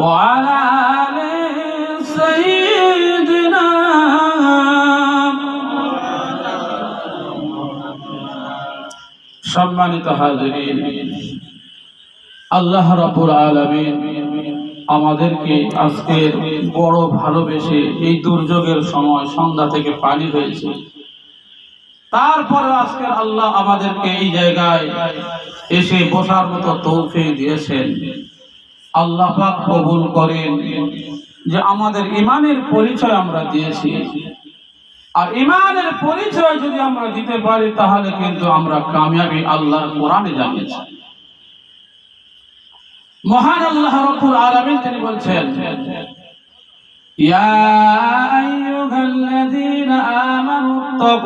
وعلى آل سيدنا সম্মানিত হাজিরিন, আল্লাহ রাব্বুল আলামিন আমাদেরকে আজকের বড় ভালোবেসে এই দুর্যোগের সময় সন্ধ্যা থেকে পানি হয়েছে, তারপর আজকের আল্লাহ আমাদেরকে এই জায়গায় এসে বসার মতো তৌফিক দিয়েছেন। আল্লাহ পাক কবুল করেন যে আমাদের ঈমানের পরিচয় আমরা দিয়েছি, আর ঈমানের পরিচয় যদি আমরা দিতে পারি তাহলে কিন্তু আমরা কামিয়াবি আল্লাহর কোরআনে জানিয়েছি। মহান আল্লাহ রাব্বুল আলামিন তিনি বলছেন, ইয়া আইয়ুহাল্লাযীনা আমানুত্তাকুল্লাহা।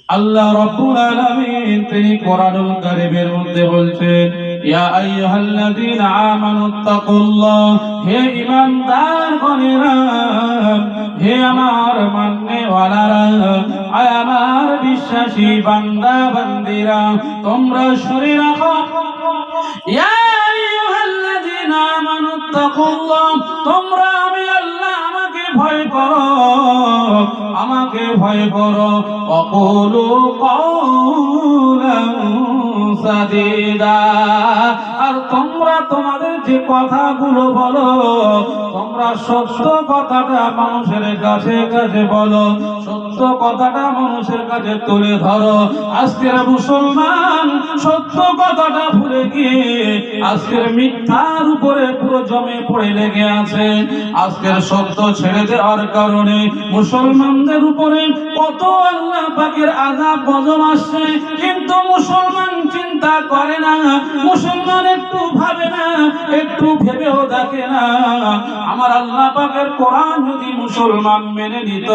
আল্লাহ রাব্বুল আলামিন তিনি কোরআনুল কারীমের মধ্যে বলছেন, ইয়া আইয়ুহাল্লাযীনা আমানুত্তাকুল্লাহ, হে ঈমানদারগণেরা, হে আমার মাননেওয়ালারা, আমার বিশ্বাসী বান্দা বান্দীরা, তোমরা শুনে রাখো, ইয়া আইয়ুহাল্লাযীনা আমানুত্তাকুল্লাহ, তোমরা আমি আল্লাহ আমাকে ভয় করো, আমাকে ভয় করো। ওয়াকুলু কাওলান সাদীদা, আর তোমরা তোমাদের যে কথাগুলো বলো, তোমরা সত্য কথাটা মানুষের কাছে কাছে বলো, সত্য কথাটা মানুষের কাছে তুলে ধরো। আজকের মুসলমান সত্য কথাটা ভুলে গিয়ে আজকের মিথ্যার উপরে পুরো জমে পড়ে লেগে আছে। আজকের সত্য ছেড়ে দেওয়ার কারণে মুসলমানদের উপরে কত আল্লাহ পাকের আযাব গজব আসছে, কিন্তু মুসলমান চিন্তা করে না, মুসলমান একটু ভাবে না, একটু ভেবেও দেখে না। আমার আল্লাহ পাকের কোরআন যদি মুসলমান মেনে নিত,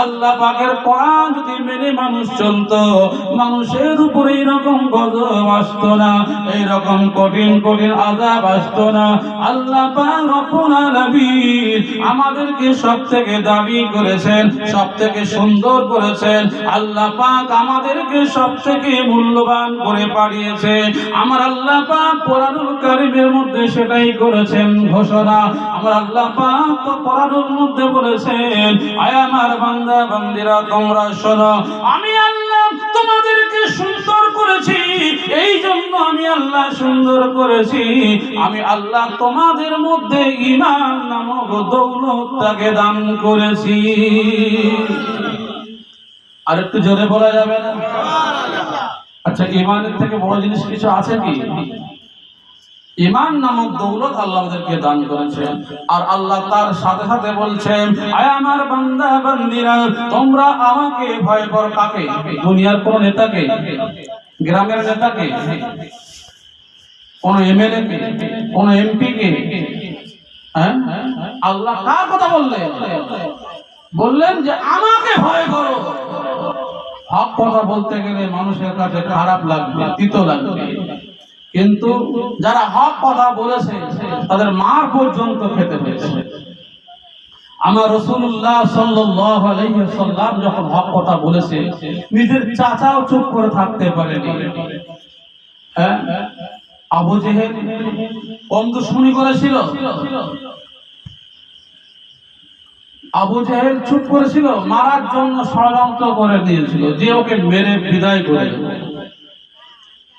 আল্লাহ পাকের কোরআন যদি মেনে মানুষ চলতো, মানুষের উপরে এরকম গজব আসতো না, এইরকম কঠিন কঠিন আযাব আসতো না। আল্লাহ পাক রব্বুল আলামিন আমাদেরকে সবথেকে দামি করেছেন, সবথেকে সুন্দর করেছেন। আল্লাহ পাক আমাদেরকে সবথেকে মূল্যবান করে পাঠিয়েছেন। আমার আল্লাহ পাক কোরআনুল কারীমের মধ্যে সেটাই করেছেন ঘোষণা। আমার আল্লাহ পাক তো কোরআনের মধ্যে বলেছেন, আয় আমার বান্দা বান্দীরা, তোমরা শোনো, আমি আল্লাহ তোমাদেরকে সুন্দর করেছি, এই জন্য আমি আল্লাহ সুন্দর করেছি। আমি আল্লাহ তোমাদের মধ্যে ঈমান নামক দৌলতটাকে দান করেছি। আর একটু জোরে বলা যাবে না? আচ্ছা, ঈমানের থেকে বড় জিনিস কিছু আছে কি? ঈমান নামক দৌলত আল্লাহ আমাদেরকে দান করেছেন। আর আল্লাহ তার সাথে সাথে বলছেন, আয় আমার বান্দা বান্দীরা, তোমরা আমাকে ভয় করো। কাকে? দুনিয়ার কোন নেতাকে? গ্রামের নেতাকে? কোন এমএলএ কে? কোন এমপি কে? হ্যাঁ, আল্লাহ কার কথা বললেন? বললেন যে আমাকে ভয় করো। হক কথা বলতে গেলে মানুষের কাছে খারাপ লাগবে, তিতো লাগবে, কিন্তু যারা হক কথা বলেছে তাদের মার পর্যন্ত খেতে হয়েছে। আমার রাসূলুল্লাহ সাল্লাল্লাহু আলাইহি ওয়াসাল্লাম যখন হক কথা বলেছে, নিজের চাচাও চুপ করে থাকতে পারেনি। হ্যাঁ, আবু জেহেল কম দুশমনি করেছিল, আবু জেহেল চুপ করেছিল, মারার জন্য ষড়যন্ত্র করে দিয়েছিল যে ওকে মেরে বিদায় করে দেবে।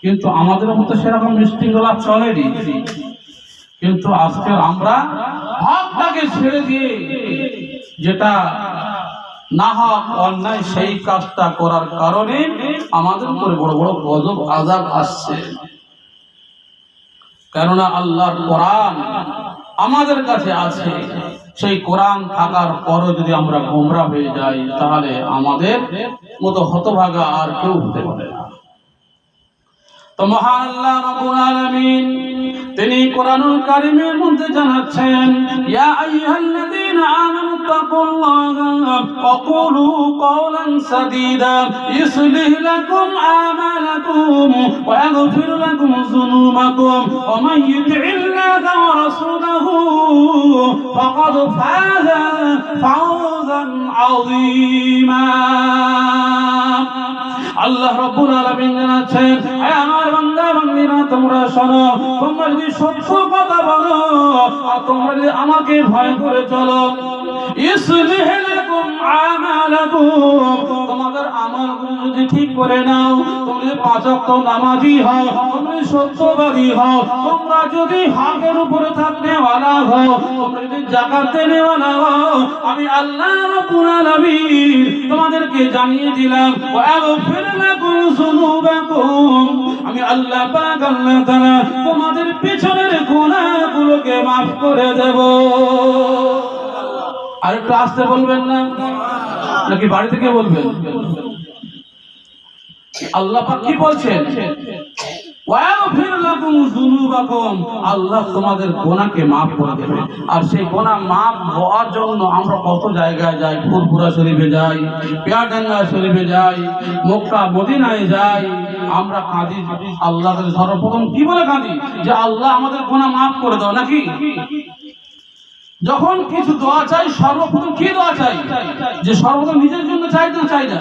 কিন্তু আমাদের মতো সেরকম মিষ্টিগুলা চলেনি। কিন্তু আজকে আমরা হকটাকে ছেড়ে দিয়ে যেটা না হক অন্যায় সেই কাজটা করার কারণে আমাদের উপরে বড় বড় গজব আযাব আসছে। কেননা আল্লাহর কোরআন আমাদের কাছে আছে, সেই কোরআন থাকার পরও যদি আমরা গোমরা হয়ে যাই তাহলে আমাদের মতো হতভাগা আর কেউ হতে পারে না। তো মহান আল্লাহ রাব্বুল আলামিন তিনি কোরআনুল কারীমের মধ্যে জানাচ্ছেন, ইয়া আইয়ুহাল্লাযীনা আমানুত্তাকুল্লাহা ওয়া কুলু কাওলান সাদীদা ইউসলিহ লাকুম আমালাকুম ওয়া ইয়াগফির লাকুম যুনুবাকুম ওয়া মান ইউতি'িল্লাহা ওয়া রাসূলাহু ফাকাদ ফাযা ফাওজান আযীমা। আল্লাহ রাব্বুল আলামিন জানাচ্ছেন, আমার বান্দা বান্দীরা, তোমরা শোনো, তোমরা যদি সত্য কথা বলো আর তোমরা যদি আমাকে ভয় করে চলো, ইসলিহ লাকুম আমালাকুম, তোমাদের আমলগুলো যদি ঠিক করে নাও, তোমরা যদি 5 ওয়াক্ত নামাজি হও, তোমরা যদি সত্যবাদী হও, তোমরা যদি হকের উপরে থাকতে ওয়ালা হও, তোমরা যদি যাকাত দেনে ওয়ালা হও, আমি আল্লাহ রাব্বুল আলামিন তোমাদেরকে জানিয়ে দিলাম, ওয়া আগফির লাকুম যুনুবাকুম, আমি আল্লাহ পাক আল্লাহ তাআলা তোমাদের পিছনের গুনাহগুলোকে maaf করে দেব। আর একটু আস্তে বলবেন না, নাকি বাড়ি থেকে বলবেন? আল্লাহ পাক কি বলছেন? ওয়াগফির লাকুম যুনুবাকুম, আল্লাহ তোমাদের গুনাহকে maaf করে দেবে। আর সেই গুনাহ maaf হওয়ার জন্য আমরা কত জায়গায় যাই, ফুরফুরা শরীফে যাই, পিয়াডাঙ্গা শরীফে যাই, মক্কা মদিনায় যাই, আমরা কাঁদি আল্লাহকে সর্বপ্রথম কি বলে কাঁদি? যে আল্লাহ আমাদের গুনাহ maaf করে দাও, নাকি? যখন কিছু দোয়া চাই সর্বপ্রথম কি দোয়া চাই? যে সর্বপ্রথম নিজের জন্য চাই না,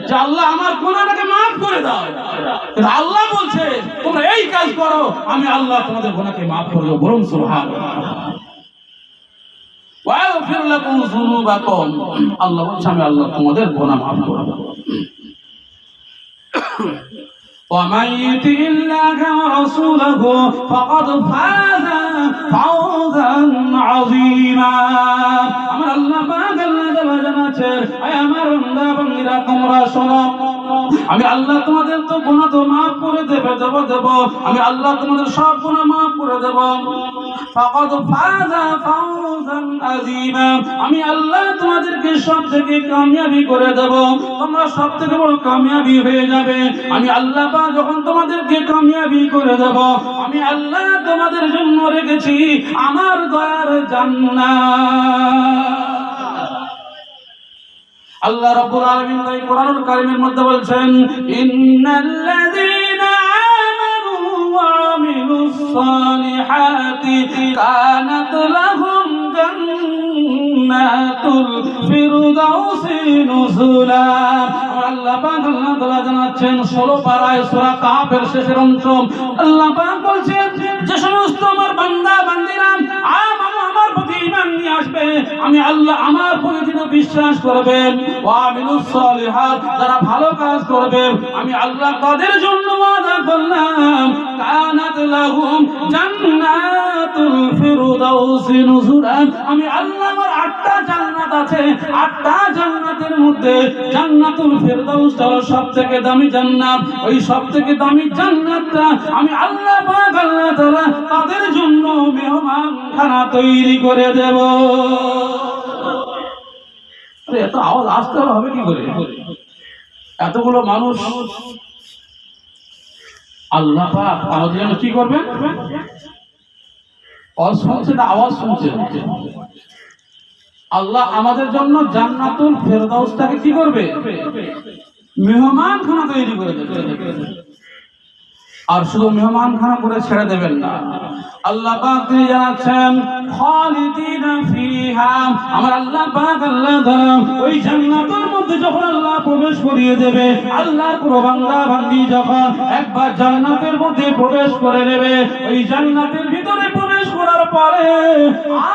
যে আল্লাহ আমার গুনাহটাকে maaf করে দাও। কিন্তু আল্লাহ বলছে তোমরা এই কাজ করো, আমি আল্লাহ তোমাদের গুনাহকে maaf করে দেব। বলুন সুবহানাল্লাহ। ওয়াগফির লাকুম যুনুবাকুম, আল্লাহ বলছে আমি আল্লাহ তোমাদের গুনাহ maaf করে দেব। ومن يطع الله ورسوله فقد فاز فوزا عظيما। আমার আল্লাহ পাক আল্লাহ তাআলা জানাচ্ছেন, আয় আমার বান্দা বান্দীরা তোমরা শোনো, আমি আল্লাহ তোমাদের তো গুনাহ তো maaf করে দেব, আমি আল্লাহ তোমাদের সব গুনাহ maaf করে দেব। ফাকাদ ফাযা ফাওজান আযীমা, আমি আল্লাহ তোমাদেরকে সবথেকে কামিয়াবি করে দেব, তোমরা সবথেকে বড় কামিয়াবি হয়ে যাবে। আমি আল্লাহ পাক যখন তোমাদেরকে কামিয়াবি করে দেব, আমি আল্লাহ তোমাদের জন্য রেখেছি আমার দয়ার জান্নাত। আল্লাহ রাব্বুল আলামিন তাই কোরআনুল কারীমের মধ্যে বলছেন, ইন্নাল্লাযীনা আমানু ওয়া আমিলুস সালিহাতি কানাত লাহুম জান্নাতুল ফিরদাউসি নুজুলা। আল্লাহ পাক আল্লাহ তাআলা জানাচ্ছেন 16 পারায় সূরা কাফের শেষের অংশ, আল্লাহ পাক বলছেন যে সমস্ত আমার বান্দা বান্দীরা আমার প্রতি ঈমান নিয়ে আসবে, আমি আল্লাহ আমার প্রতি যিনি বিশ্বাস করবে, ওয়া আমিলুস সালিহাত, যারা ভালো কাজ করবে, আমি আল্লাহ তাদের জন্য ওয়াদা করলাম কানাত লাহুম জান্নাতুল ফিরদাউসি নুজুলা। আমি আল্লাহ আমার 8টা জান্নাত আছে, 8টা জান্নাতের মধ্যে জান্নাতুল ফিরদাউস হলো সবথেকে দামি জান্নাত। ওই সবথেকে দামি জান্নাতটা আমি আল্লাহ পাক আল্লাহ তাআলা তাদের জন্য মেহমানখানা তৈরি করে দেব। আরে এত আওয়াজ আসতে হবে কি করে? এতগুলো মানুষ আল্লাহ পাক আমাদের জন্য কি করবেন? আওয়াজ শুনছে না? আওয়াজ শুনছে। আল্লাহ আমাদের জন্য জান্নাতুল ফেরদাউসটাকে কি করবে? মেহমানখানা তৈরি করে দেবে। আর শুধু মেহমানখানা করে ছেড়ে দেবেন না, আল্লাহ পাক তিনি জানাচ্ছেন খালিদিনা ফিহা, আমার আল্লাহ পাক আল্লাহ তাআলা ওই জান্নাতের মধ্যে যখন আল্লাহ প্রবেশ করিয়ে দেবে, আল্লাহর পুরো বান্দা বান্দি যখন একবার জান্নাতের মধ্যে প্রবেশ করে নেবে, ওই জান্নাতের ভিতরে প্রবেশ করার পরে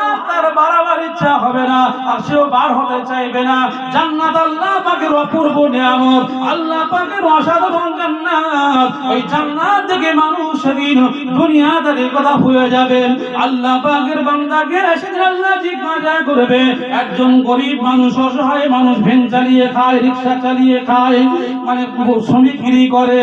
আর তার বাড়াবার ইচ্ছা হবে না, আর সেও বার হতে চাইবে না। জান্নাত আল্লাহ পাকের অপূর্ব নিয়ামত, আল্লাহ পাকের অসাধারণ জান্নাত। ওই জান্নাত থেকে মানুষ সেদিন দুনিয়াদারির কথা ভুলে যাবেন। আল্লাহ পাকের বান্দাকে সেদিন আল্লাহ জিজ্ঞাসা করবে, একজন গরিব মানুষ, অসহায় মানুষ ভ্যান চালিয়ে খায়, রিক্সা চালিয়ে খায়, মানে শ্রমিকগিরি করে,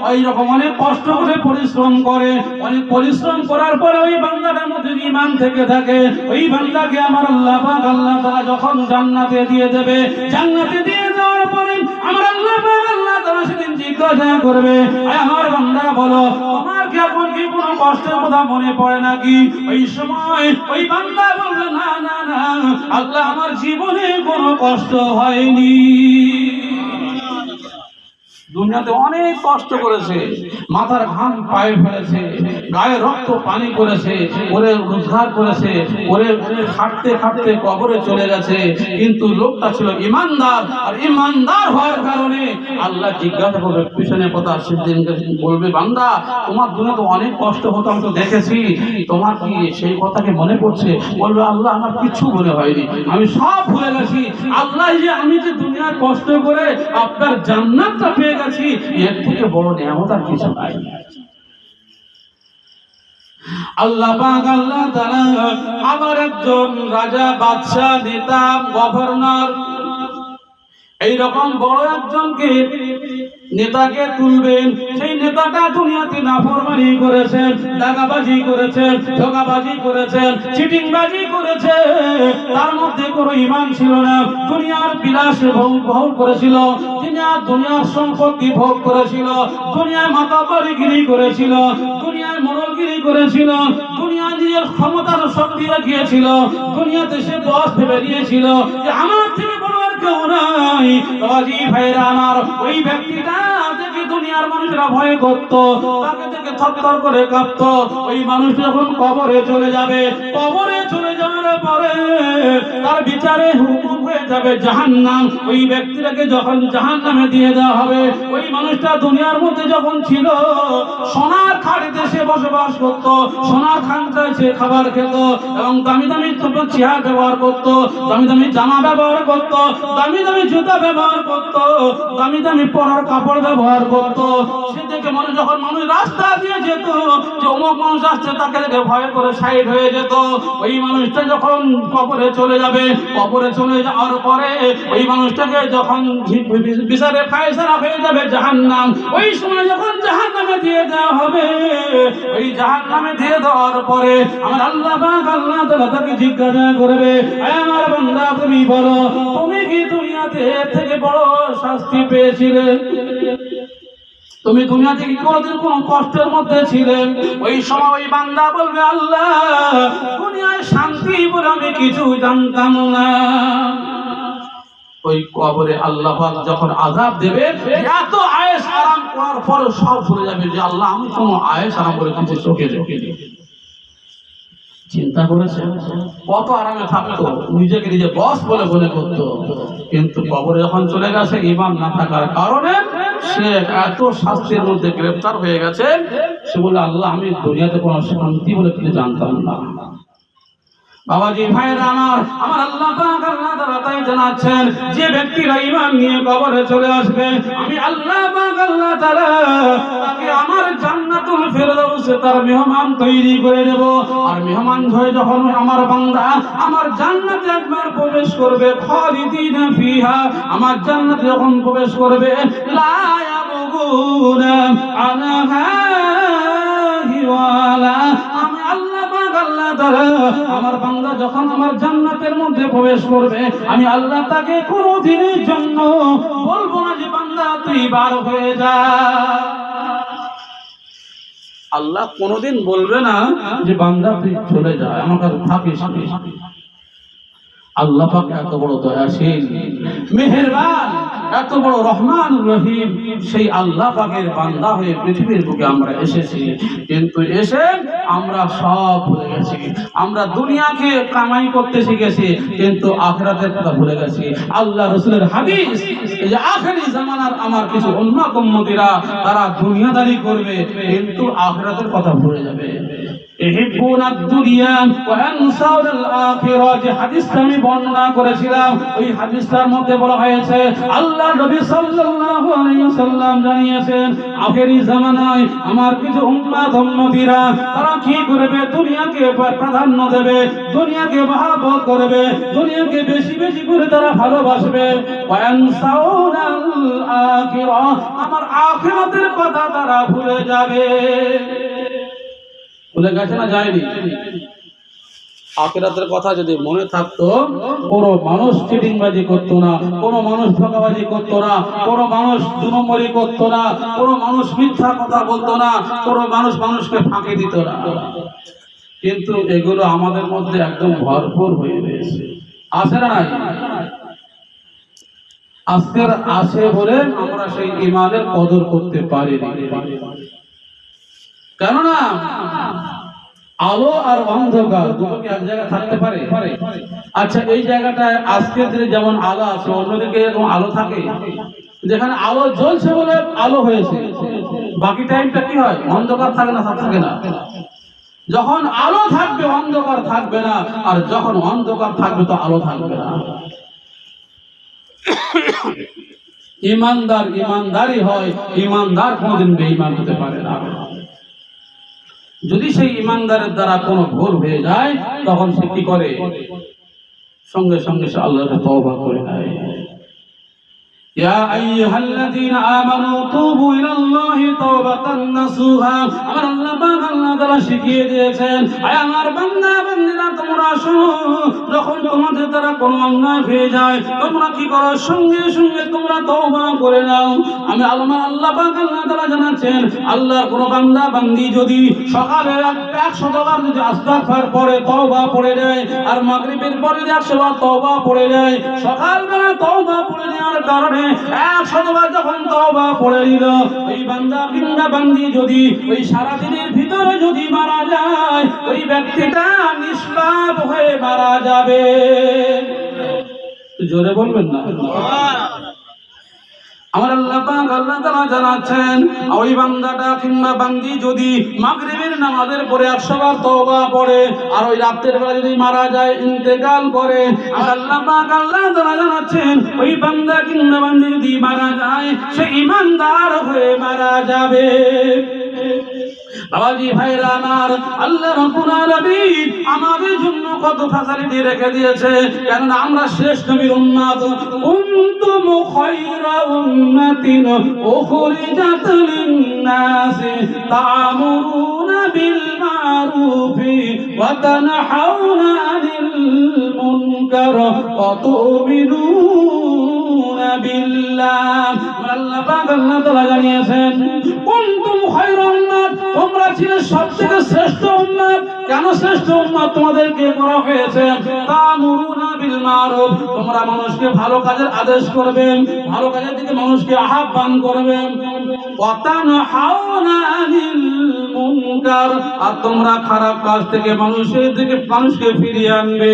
ওই রকম অনেক কষ্ট করে পরিশ্রম করে, অনেক পরিশ্রম করার পরে ওই বান্দাটার মধ্যে ঈমান থেকে থাকে, ওই বান্দাকে আমার আল্লাহ পাক আল্লাহ তাআলা যখন জান্নাতে দিয়ে দেবে, জান্নাতে দিয়ে দেওয়ার পরে আমার আল্লাহ পাক আল্লাহ তাআলা সেদিন জিজ্ঞাসা করবে, আমার বান্দা বলো তোমার কি এখন কি কোনো কষ্টের কথা মনে পড়ে নাকি? ওই সময় ওই বান্দা বলবে, না না না আল্লাহ, আমার জীবনে কোনো কষ্ট হয়নি। দুনিয়াতে অনেক কষ্ট করেছে, মাথার ঘাম পায়ে ফেলেছে, গায়ে রক্ত পানি করেছে, ওরে রোজগার করেছে, ওরে খাটতে খাটতে কবরে চলে গেছে। কিন্তু লোকটা ছিল ইমানদার, আর ইমানদার হওয়ার কারণে আল্লাহ জিজ্ঞাসা করবে পিছনে কথা, সেদিন বলবে বান্দা তোমার দুনিয়াতে অনেক কষ্ট হতো আমি তো দেখেছি, তোমার কি সেই কথাকে মনে পড়ছে? বলবে আল্লাহ আমার কিছু মনে হয়নি, আমি সব ভুলে গেছি। আল্লাহ যে আমি যে দুনিয়ায় কষ্ট করে আপনার জান্নাতটা পেয়ে গেছি, এর থেকে বড় নিয়ামত আর কিছু নাই। আল্লাহ পাক আল্লাহ তাআলা আবার একজন রাজা, বাদশা, নেতা, গভর্নর এইরকম বড় একজনকে নেতাকে তুলবেন। সেই নেতাটা দুনিয়াতে নাফরমানি করেছেন, দাগাবাজি করেছেন, ধোঁকাবাজি করেছেন, চিটিংবাজি করেছে, তার মধ্যে কোনো ঈমান ছিল না। দুনিয়ার বিলাস ভোগ করেছিল, দুনিয়ার সম্পত্তি ভোগ করেছিল, দুনিয়ায় মাতাবাড়িগিরি করেছিল, দুনিয়ায় মোড়লগিরি করেছিল, দুনিয়া নিজের ক্ষমতার শক্তি রাখিয়েছিল, দুনিয়াতে সে বস ভেবে নিয়েছিল যে আমার থেকে বড় আর কেউ নাই। বাবাজি ভাইরা আমার, ওই ব্যক্তিটা দেখে দুনিয়ার মানুষরা ভয় করত, তাকে দেখে থরথর করে কাঁপত। ওই মানুষ যখন কবরে চলে যাবে, কবরে চলে যাওয়ার পরে তার বিচারে হুকুম হয়ে যাবে জাহান্নাম। ওই ব্যক্তিটাকে যখন জাহান্নামে দিয়ে দেওয়া হবে, ওই মানুষটা দুনিয়ার মধ্যে যখন ছিল সোনার খাড়িতে সে বসবাস করত, সোনার খানটায় সে খাবার খেত, এবং দামি দামি চেয়ার ব্যবহার করত, দামি দামি জামা ব্যবহার করত, দামি দামি জুতা ব্যবহার করত, দামি দামি পরার কাপড় ব্যবহার করত। সে দেখে যখন মানুষ রাস্তা দিয়ে যেত যে অমুক মানুষ আসছে, তাকে দেখে ভয় করে সাইড হয়ে যেত। ওই মানুষটা যখন কবরে চলে যাবে, কবরে চলে যাওয়ার পরে ওই মানুষটাকে যখন বিচারে ফায়সালা হয়ে যাবে জাহান্নাম, ওই সময় যখন জাহান্নামে দিয়ে দেওয়া হবে, ওই জাহান্নামে দিয়ে দেওয়ার পরে আমার আল্লাহ পাক আল্লাহ তাআলা তাকে জিজ্ঞাসা করবে, আমার বান্দা তুমি বলো, তুমি কি দুনিয়াতে এর থেকে বড় শাস্তি পেয়েছিলে? তুমি দুনিয়াতে কি কোনোদিন কোনো কষ্টের মধ্যে ছিলে? ওই সময় ওই বান্দা বলবে আল্লাহ দুনিয়ায় শান্তি বলে আমি কিছু জানতাম না। ওই কবরে আল্লাহ পাক যখন আযাব দেবে, এত আয়েশ আরাম করার পর সব ভুলে যাবে যে আল্লাহ আমি কোনো আয়েশ আরাম করে কিছু চোখে দেখি। চিন্তা করেছেন কত আরামে থাকতো, নিজেকে নিজে বস বলে মনে করতো, কিন্তু কবরে যখন চলে গেছে ঈমান না থাকার কারণে সে এত শাস্তির মধ্যে গ্রেফতার হয়ে গেছে। সে বলে আল্লাহ আমি দুনিয়াতে কোনো শান্তি বলে কিছু জানতাম না। বাবাজি ভাইরা আমার, আমার আল্লাহ পাক আল্লাহ তাআলা তাই জানাচ্ছেন যে ব্যক্তিরা ঈমান নিয়ে কবরে চলে আসবে, আমি আল্লাহ পাক আল্লাহ তাআলা তাকে আমার জান্নাতুল ফেরদাউসে তার মেহমান তৈরি করে দেব। আর মেহমান হয়ে যখন আমার বান্দা আমার জান্নাতে একবার প্রবেশ করবে, খালিদিনা ফিহা, আমার জান্নাতে যখন প্রবেশ করবে, লা ইয়াবগুনা আনহা হিওয়ালা, আমি আল্লাহ পাক আল্লাহ তাআলা আমার বান্দা যখন আমার জান্নাতের মধ্যে প্রবেশ করবে, আমি আল্লাহ তাকে কোনোদিনের জন্য বলবো না যে বান্দা তুই বার হয়ে যা। আল্লাহ কোনোদিন বলবে না যে বান্দা তুই চলে যা, আমার কাছে থাকিস। আল্লাহ পাক এত বড় দয়াশীল, মেহেরবান, এত বড় রহমান রহিম, সেই আল্লাহ পাকের বান্দা হয়ে পৃথিবীর বুকে আমরা এসেছি, কিন্তু এসে আমরা সব ভুলে গেছি। আমরা দুনিয়াকে কামাই করতে শিখেছি, কিন্তু আখিরাতের কথা ভুলে গেছি। আল্লাহ রাসূলের হাদিস, এই যে আখিরি জামানার আমার কিছু উম্মত উম্মতিরা তারা দুনিয়াদারি করবে, কিন্তু আখিরাতের কথা ভুলে যাবে। ইহিব্বুনাদ দুনিয়া ওয়া আনসাউনাল আখিরা, যে হাদিসটা আমি বর্ণনা করেছিলাম, ওই হাদিসটার মধ্যে বলা হয়েছে আল্লাহ নবী সাল্লাল্লাহু আলাইহি ওয়াসাল্লাম জানিয়েছেন আখেরি জামানায় আমার কিছু উম্মত উম্মতিরা তারা কি করবে, দুনিয়াকে প্রাধান্য দেবে, দুনিয়াকে মহব্বত করবে, দুনিয়াকে বেশি বেশি করে তারা ভালোবাসবে। ওয়া আনসাউনাল আখিরা, আমার আখিরাতের কথা তারা ভুলে যাবে। ভুলে গেছে না যায়নি? আখিরাতের কথা যদি মনে থাকতো, কোনো মানুষ চিটিংবাজি করতো না, কোনো মানুষ ধোঁকাবাজি করতো না, কোনো মানুষ দু নম্বরি করতো না, কোনো মানুষ মিথ্যা কথা বলতো না, কোনো মানুষ মানুষকে ফাঁকি দিত না। কিন্তু এগুলো আমাদের মধ্যে একদম ভরপুর হয়ে রয়েছে, আছে না নাই? আজকের আছে বলে আমরা সেই ঈমানের কদর করতে পারিনি। কেননা আলো আর অন্ধকার দুটো কি এক জায়গায় থাকতে পারে? আচ্ছা, এই জায়গাটায় আজকের দিনে যেমন আলো আছে, অন্যদিকে এরকম আলো থাকে? যেখানে আলো জ্বলছে বলে আলো হয়েছে, বাকি টাইমটা কি হয়? অন্ধকার থাকে না? থাকে না। যখন আলো থাকবে অন্ধকার থাকবে না, আর যখন অন্ধকার থাকবে তো আলো থাকবে না। ইমানদার ইমানদারই হয়, ইমানদার কোনোদিন বেঈমান হতে পারে না। যদি সেই ইমানদারের দ্বারা কোনো ভুল হয়ে যায় তখন সে কি করে? সঙ্গে সঙ্গে সে আল্লাহকে তওবা করে নেয়। ইয়া আইয়ুহাল্লাযীনা আমানু তুবু ইলাল্লাহি তাওবাতান নাসুহা। আমার আল্লাহ পাক আল্লাহ তাআলা শিখিয়ে দিয়েছেন, আয় আমার বান্দা বান্দীরা তোমরা শোনো, যখন তোমাদের দ্বারা কোনো অন্যায় হয়ে যায় তোমরা কি করো? সঙ্গে সঙ্গে তোমরা তওবা করে নাও। আমি আল্লাহ পাক আল্লাহ তাআলা জানাচ্ছেন, আল্লাহর কোনো বান্দা বান্দী যদি সকালে 100 বার যদি আস্তাগফার পড়ে তওবা পড়ে দেয়, আর মাগরিবের পরে 100 বার তওবা পড়ে দেয়, সকালবেলা তওবা পড়ে দেওয়ার কারণে 100 বার যখন তওবা পড়ে দিল, ওই বান্দা কিংবা বান্দী যদি ওই সারা দিনের ভিতরে যদি মারা যায়, ওই ব্যক্তিটা নিষ্পাপ হয়ে মারা যাবে। জোরে বলবেন না? আমার আল্লাহ পাক আল্লাহ তাআলা জানাচ্ছেন, ওই বান্দাটা কিংবা বান্দী যদি মাগরিবের নামাজের পরে 100 বার তওবা পড়ে, আর ওই রাতের বেলা যদি মারা যায়, ইন্তেকাল করে, আর আল্লাহ পাক আল্লাহ তাআলা জানাচ্ছেন, ওই বান্দা কিংবা বান্দী যদি মারা যায় সে ঈমানদার হয়ে মারা যাবে। বাবাজি ভাইরা আমার, আল্লাহ রাব্বুল আলামিন আমাদের জন্য কত ফ্যাসিলিটি রেখে দিয়েছে, কারণ আমরা শেষ নবীর উম্মত। কুনতুম খায়রা উম্মাতিন উখরিজাত লিন-নাস তা'মুরুনা বিল মা'রুফি ওয়া তানহাউনা আনিল মুনকার ওয়া তু'মিনুনা বিল্লাহ। আল্লাহ পাক আল্লাহ তাআলা জানিয়েছেন, কুনতুম খায়রা উম্মাত, তোমরা ছিলে সবথেকে শ্রেষ্ঠ উম্মত। কেন শ্রেষ্ঠ উম্মত তোমাদেরকে করা হয়েছে? তা'মুরুনা বিল মা'রুফ, তোমরা মানুষকে ভালো কাজের আদেশ করবে, ভালো কাজের দিকে মানুষকে আহ্বান করবে। ওয়া তানহাউনা আনিল মুনকার, আর তোমরা খারাপ কাজ থেকে মানুষকে ফিরিয়ে আনবে।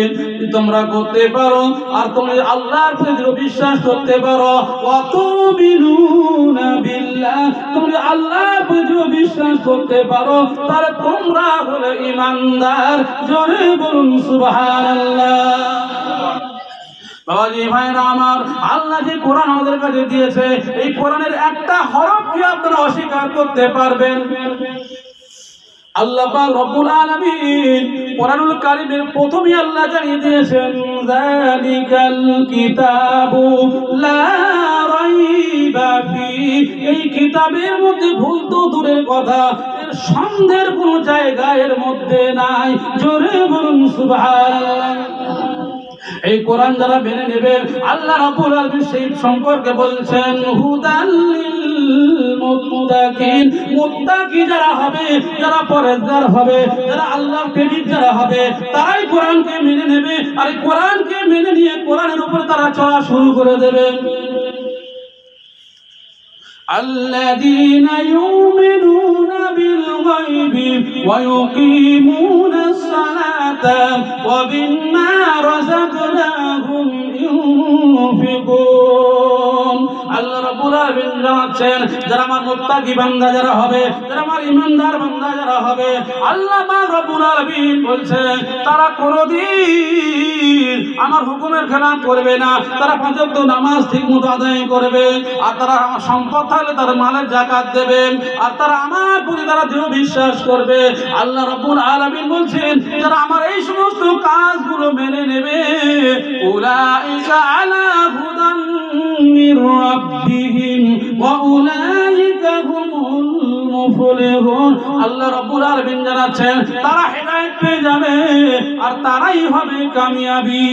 তোমরা করতে পারো, আর তোমরা আল্লাহর প্রতি বিশ্বাস করতে পারো। ওয়া তু'মিনুনা বিল্লাহ, তোমরা আল্লাহর প্রতি বিশ্বাস করতে পারো, তাহলে তোমরা হলে ঈমানদার। জোরে বলুন সুবহানাল্লাহ। বাবাজি ভাইরা আমার, আল্লাহ যে কোরআন আমাদের কাছে দিয়েছে, এই কোরআনের একটা হরফ কি আপনারা অস্বীকার করতে পারবেন? আল্লাহ পাক রব্বুল আলামিন কোরআনুল কারীমের প্রথমেই আল্লাহ জানিয়ে দিয়েছেন, যালিকাল কিতাবু লা রাইবা ফি, এই কিতাবের মধ্যে ভুল তো দূরের কথা, এর সন্দেহের কোনো জায়গা এর মধ্যে নাই। জোরে বলুন সুবহানাল্লাহ। এই কোরআন যারা মেনে নেবে, আল্লাহ রাব্বুল আলামিন সেই সম্পর্কে বলছেন, হুদাল লিল মুত্তাকিন, মুত্তাকি যারা হবে, যারা পরহেজগার হবে, যারা আল্লাহর প্রেমিক যারা হবে, তারাই কোরআনকে মেনে নেবে। আর এই কোরআনকে মেনে নিয়ে কোরআনের উপর তারা চলা শুরু করে দেবে। আল্লাযীনা ইউমিনুনা বিল গায়বি ওয়া ইউকিমুনাস সালাতা ওয়া বিম্মা রাযাকনাহুম ইউনফিকুন। আল্লাহ রাব্বুল আলামিন জানাচ্ছেন, যারা আমার মুত্তাকি বান্দা যারা হবে, যারা আমার ঈমানদার বান্দা যারা হবে, আল্লাহ পাক রব্বুল আলামিন বলছেন, তারা কোনদিন আমার হুকুমের খেলাফ করবে না, তারা 5 ওয়াক্ত নামাজ ঠিকমতো আদায় করবে, আর তারা আমার সম্পদ থাকলে তার মালের যাকাত দেবে, আর তারা আমার প্রতি তারা দৃঢ় বিশ্বাস করবে। আল্লাহ রাব্বুল আলামিন বলছেন, যারা আমার এই সমস্ত কাজগুলো মেনে নেবে, উলাইকা আলা হুদান মির রাব্বিহিম ওয়া উলাইকা হুমুল মুফলিহুন। আল্লাহ রাব্বুল আলামিন জানাচ্ছেন, তারা হেদায়েত পেয়ে যাবে, আর তারাই হবে কামিয়াবি।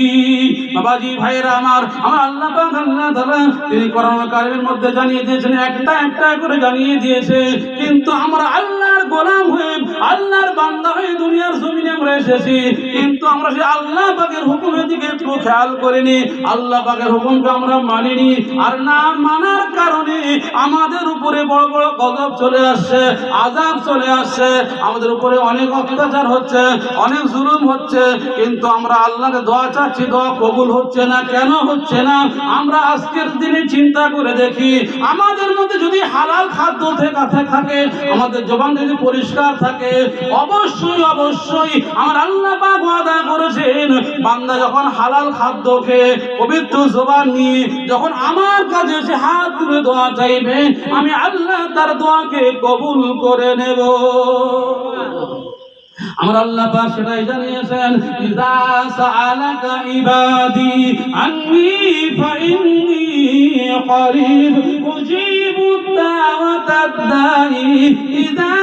বাবাজি ভাইরা আমার, আল্লাহ পাক আল্লাহ তাআলা তিনি কোরআনুল কারীমের মধ্যে জানিয়ে দিয়েছেন, একটা একটা করে জানিয়ে দিয়েছে, কিন্তু আমরা আল্লাহর গোলাম হয়ে আল্লাহর বান্দা হয়ে দুনিয়ার জমিনে আমরা এসেছি, কিন্তু আমরা সেই আল্লাহ পাকের হুকুমের দিকে একটু খেয়াল করিনি, আল্লাহ পাকের হুকুমকে আমরা মানিনি। আর না মানার কারণে আমাদের উপরে বড় বড় গজব চলে আসছে, আযাব চলে আসছে, আমাদের উপরে অনেক অত্যাচার হচ্ছে, অনেক জুলুম হচ্ছে। কিন্তু আমরা আল্লাহকে দোয়া চাচ্ছি, দোয়া কবুল হচ্ছে না। কেন হচ্ছে না? আমরা আজকের দিনে চিন্তা করে দেখি, আমাদের মধ্যে যদি হালাল খাদ্য থাকে, আমাদের জবান যদি পরিষ্কার থাকে, অবশ্যই অবশ্যই আমার আল্লাহ পাক ওয়াদা করেছেন, বান্দা যখন হালাল খাদ্য খেয়ে পবিত্র জবান নিয়ে যখন আমার কাছে এসে হাত তুলে দোয়া চাইবে, আমি আল্লাহ তার দোয়াকে কবুল করে নেব। আমার আল্লাহ পাক সেটাই জানিয়েছেন, ইযা সাআলাকা ইবাদি আন্নী ফাইন্নী করিব উজিবু দাওয়াতাদ দাঈ ইযা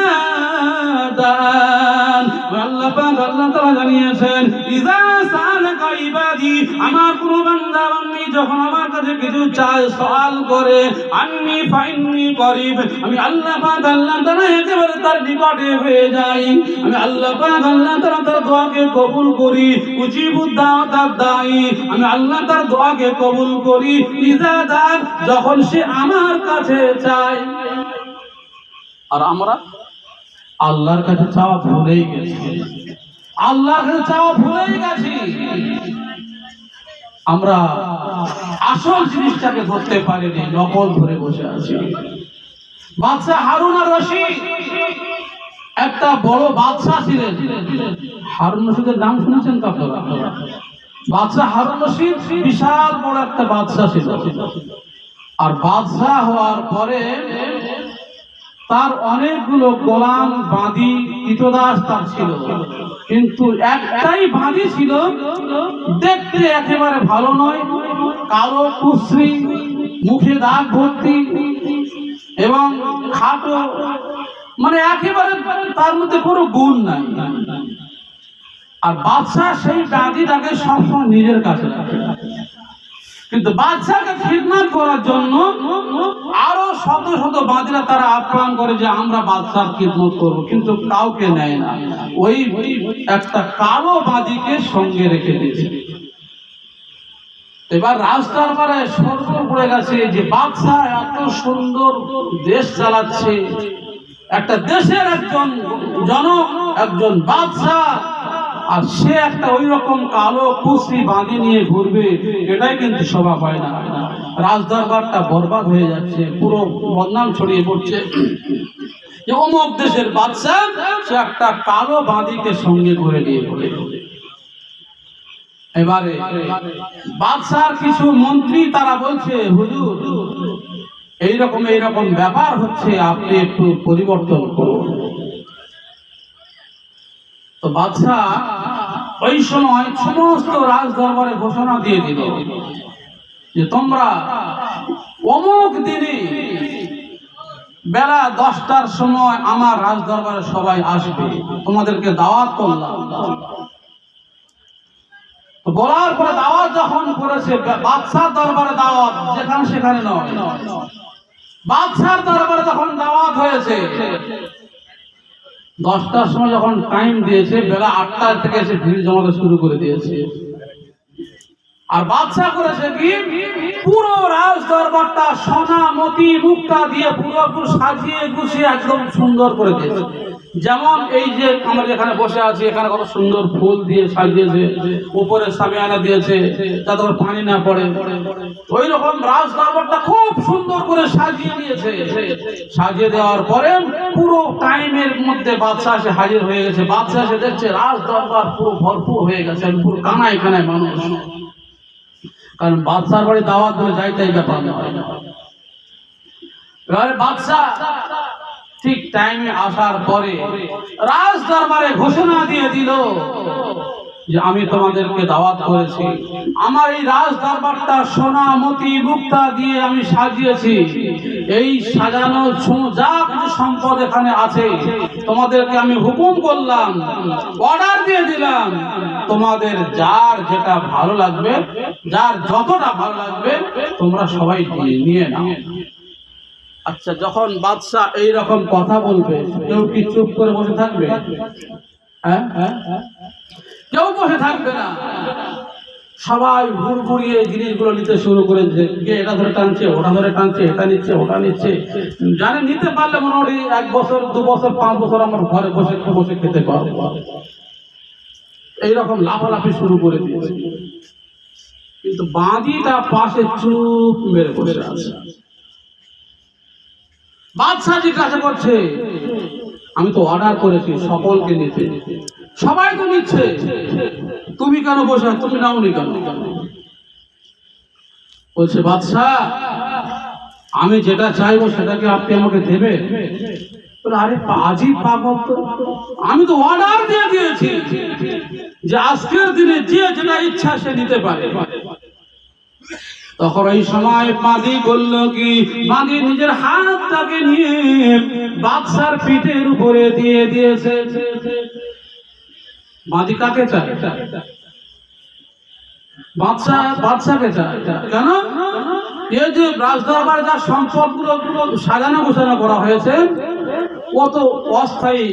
দান। আল্লাহ পাক আল্লাহ তাআলা জানিয়েছেন, ইযা সাআলাকা ইবাদি, আমার কোন বান্দা বান্দী যখন আমার কাছে কিছু চায়, সওয়াল করে, আন্নী ফাইন্নী করিব, আমি আল্লাহ পাক আল্লাহ তাআলা একেবারে তার নিকটে হয়ে যাই। আমি আল্লাহ পাক আল্লাহ তাআলা তার দোয়াকে কবুল করি। উজিবু দাওয়াতাদ দাঈ, আমি আল্লাহ তার দোয়াকে কবুল করি। ইযা দান, যখন সে আমার কাছে চায়। আর আমরা আল্লাহর কাছে চাওয়া ভুলেই গেছি, আল্লাহর কাছে চাওয়া ভুলেই গেছি। আমরা আসল জিনিসটাকে ধরতে পারিনি, নকল ধরে বসে আছি। বাদশা হারুন আর রশিদ একটা বড় বাদশা ছিলেন। হারুন রশিদের নাম শুনেছেন তো আপনারা? বাদশা হারুন রশিদ বিশাল বড় একটা বাদশা ছিল। আর বাদশা হওয়ার পরে তার অনেকগুলো গোলাম, বাঁধি, কৃতদাস তার ছিল। কিন্তু একটাই বাঁধি ছিল, দেখতে একেবারে ভালো নয়, কালো কুশ্রী, মুখে দাগ ভর্তি এবং খাটো, মানে একেবারে তার মধ্যে কোনো গুণ নাই। আর বাদশা সেই বাঁধিটাকে সবসময় নিজের কাছে রাখে। কিন্তু বাদশাকে খিদমত করার জন্য আরো শত শত বাঁধিরা তারা আপ্রাণ করে যে আমরা বাদশার খিদমত করবো, কিন্তু কাউকে নেয় না। ওই একটা কালো বাঁধিকে সঙ্গে রেখে দিয়েছে। এবার রাজদরবারে সরগোল পড়ে গেছে যে বাদশা এত সুন্দর দেশ চালাচ্ছে, একটা দেশের একজন জনক, একজন বাদশা, আর সে একটা ওই রকম কালো কুশ্রী বাঁধি নিয়ে ঘুরবে, এটাই কিন্তু শোভা পায় না। রাজদরবারটা বরবাদ হয়ে যাচ্ছে, পুরো বদনাম ছড়িয়ে পড়ছে যে অমুক দেশের বাদশা সে একটা কালো বাঁধিকে সঙ্গে করে নিয়ে পড়ে। এবারে বাদশার কিছু মন্ত্রী তারা বলছে, হুজুর এইরকম ব্যাপার হচ্ছে, আপনি একটু পরিবর্তন করুন। তো বাদশা ওই সময় সমস্ত রাজ দরবারে ঘোষণা দিয়ে দিল যে তোমরা অমুক দিনে বেলা 10টার সময় আমার রাজ দরবারে সবাই আসবে, তোমাদেরকে দাওয়াত করলাম। বলার পরে দাওয়াত যখন করেছে, বাদশার দরবারে দাওয়াত, যেখানে সেখানে নয়, বাদশার দরবারে যখন দাওয়াত হয়েছে, 10টার সময় যখন টাইম দিয়েছে, বেলা 8টা থেকে এসে ভিড় জমাতে শুরু করে দিয়েছে। আর বাদশা করেছে কি, পুরো রাজ দরবারটা সোনা মতি মুক্তা দিয়ে পুরোপুরি সাজিয়ে গুছিয়ে একদম সুন্দর করে দিয়েছে। যেমন এই যে আমরা যেখানে বসে আছি, এখানে কত সুন্দর ফুল দিয়ে সাজিয়েছে, উপরে সামিয়ানা দিয়েছে যাতে পানি না পড়ে, ওই রকম রাজ দরবারটা খুব সুন্দর করে সাজিয়ে দিয়েছে। সাজিয়ে দেওয়ার পরে পুরো টাইমের মধ্যে বাদশা এসে হাজির হয়ে গেছে। বাদশা এসে দেখছে রাজ দরবার পুরো ভরপুর হয়ে গেছে, পুরো কানায় কানায় মানুষ। কারণ বাদশার বাড়ি দাওয়াত দিলে যাইতেই ব্যাপার নয়। এবারে বাদশা ঠিক টাইমে আসার পরে রাজ দরবারে ঘোষণা দিয়ে দিল যে আমি তোমাদেরকে দাওয়াত করেছি, আমার এই রাজ দরবারটা সোনা মতি মুক্তা দিয়ে আমি সাজিয়েছি। এই সাজানো যা কিছু সম্পদ এখানে আছে, তোমাদেরকে আমি হুকুম করলাম, অর্ডার দিয়ে দিলাম, তোমাদের যার যেটা ভালো লাগবে, যার যতটা ভালো লাগবে তোমরা সবাই নিয়ে নাও। আচ্ছা, যখন বাদশাহ এইরকম কথা বলবে কেউ কি চুপ করে বসে থাকবে? হ্যাঁ, কেউ বসে থাকবে না। সবাই ঘুরঘুরিয়ে জিনিসগুলো নিতে শুরু করেছে। কে এটা ধরে টানছে, ওটা ধরে টানছে, এটা নিচ্ছে, ওটা নিচ্ছে। জানে নিতে পারলে মোটামুটি 1 বছর 2 বছর 5 বছর আমার ঘরে বসে বসে খেতে পারবো। এইরকম লাফালাফি শুরু করে দিয়েছে। কিন্তু বাঁদিটা পাশে চুপ মেরে বসে আছে। বাদশাহ জিজ্ঞাসা করছে, আমি তো অর্ডার করেছি সকলকে নিতে, সবাই তো নিচ্ছে, তুমি কেন বসে, তুমি নাওনি কেন? বলছে, বাদশাহ আমি যেটা চাইবো সেটাকে আপনি আমাকে দেবেন? আরে পাজি পাগল তো, আমি তো অর্ডার দিয়ে দিয়েছি যে আজকের দিনে যে যেটা ইচ্ছা সে নিতে পারে। তখন এই সময় বাঁধি করলো কি, বাঁধি নিজের হাতটাকে নিয়ে বাদশার পিঠের উপরে দিয়ে দিয়েছে। বাঁধি কাকে চায়? বাদশাকে চায়। কেন? এই যে রাজদরবারে যা সম্পদগুলো সাজানো গোছানো করা হয়েছে কত অস্থায়ী,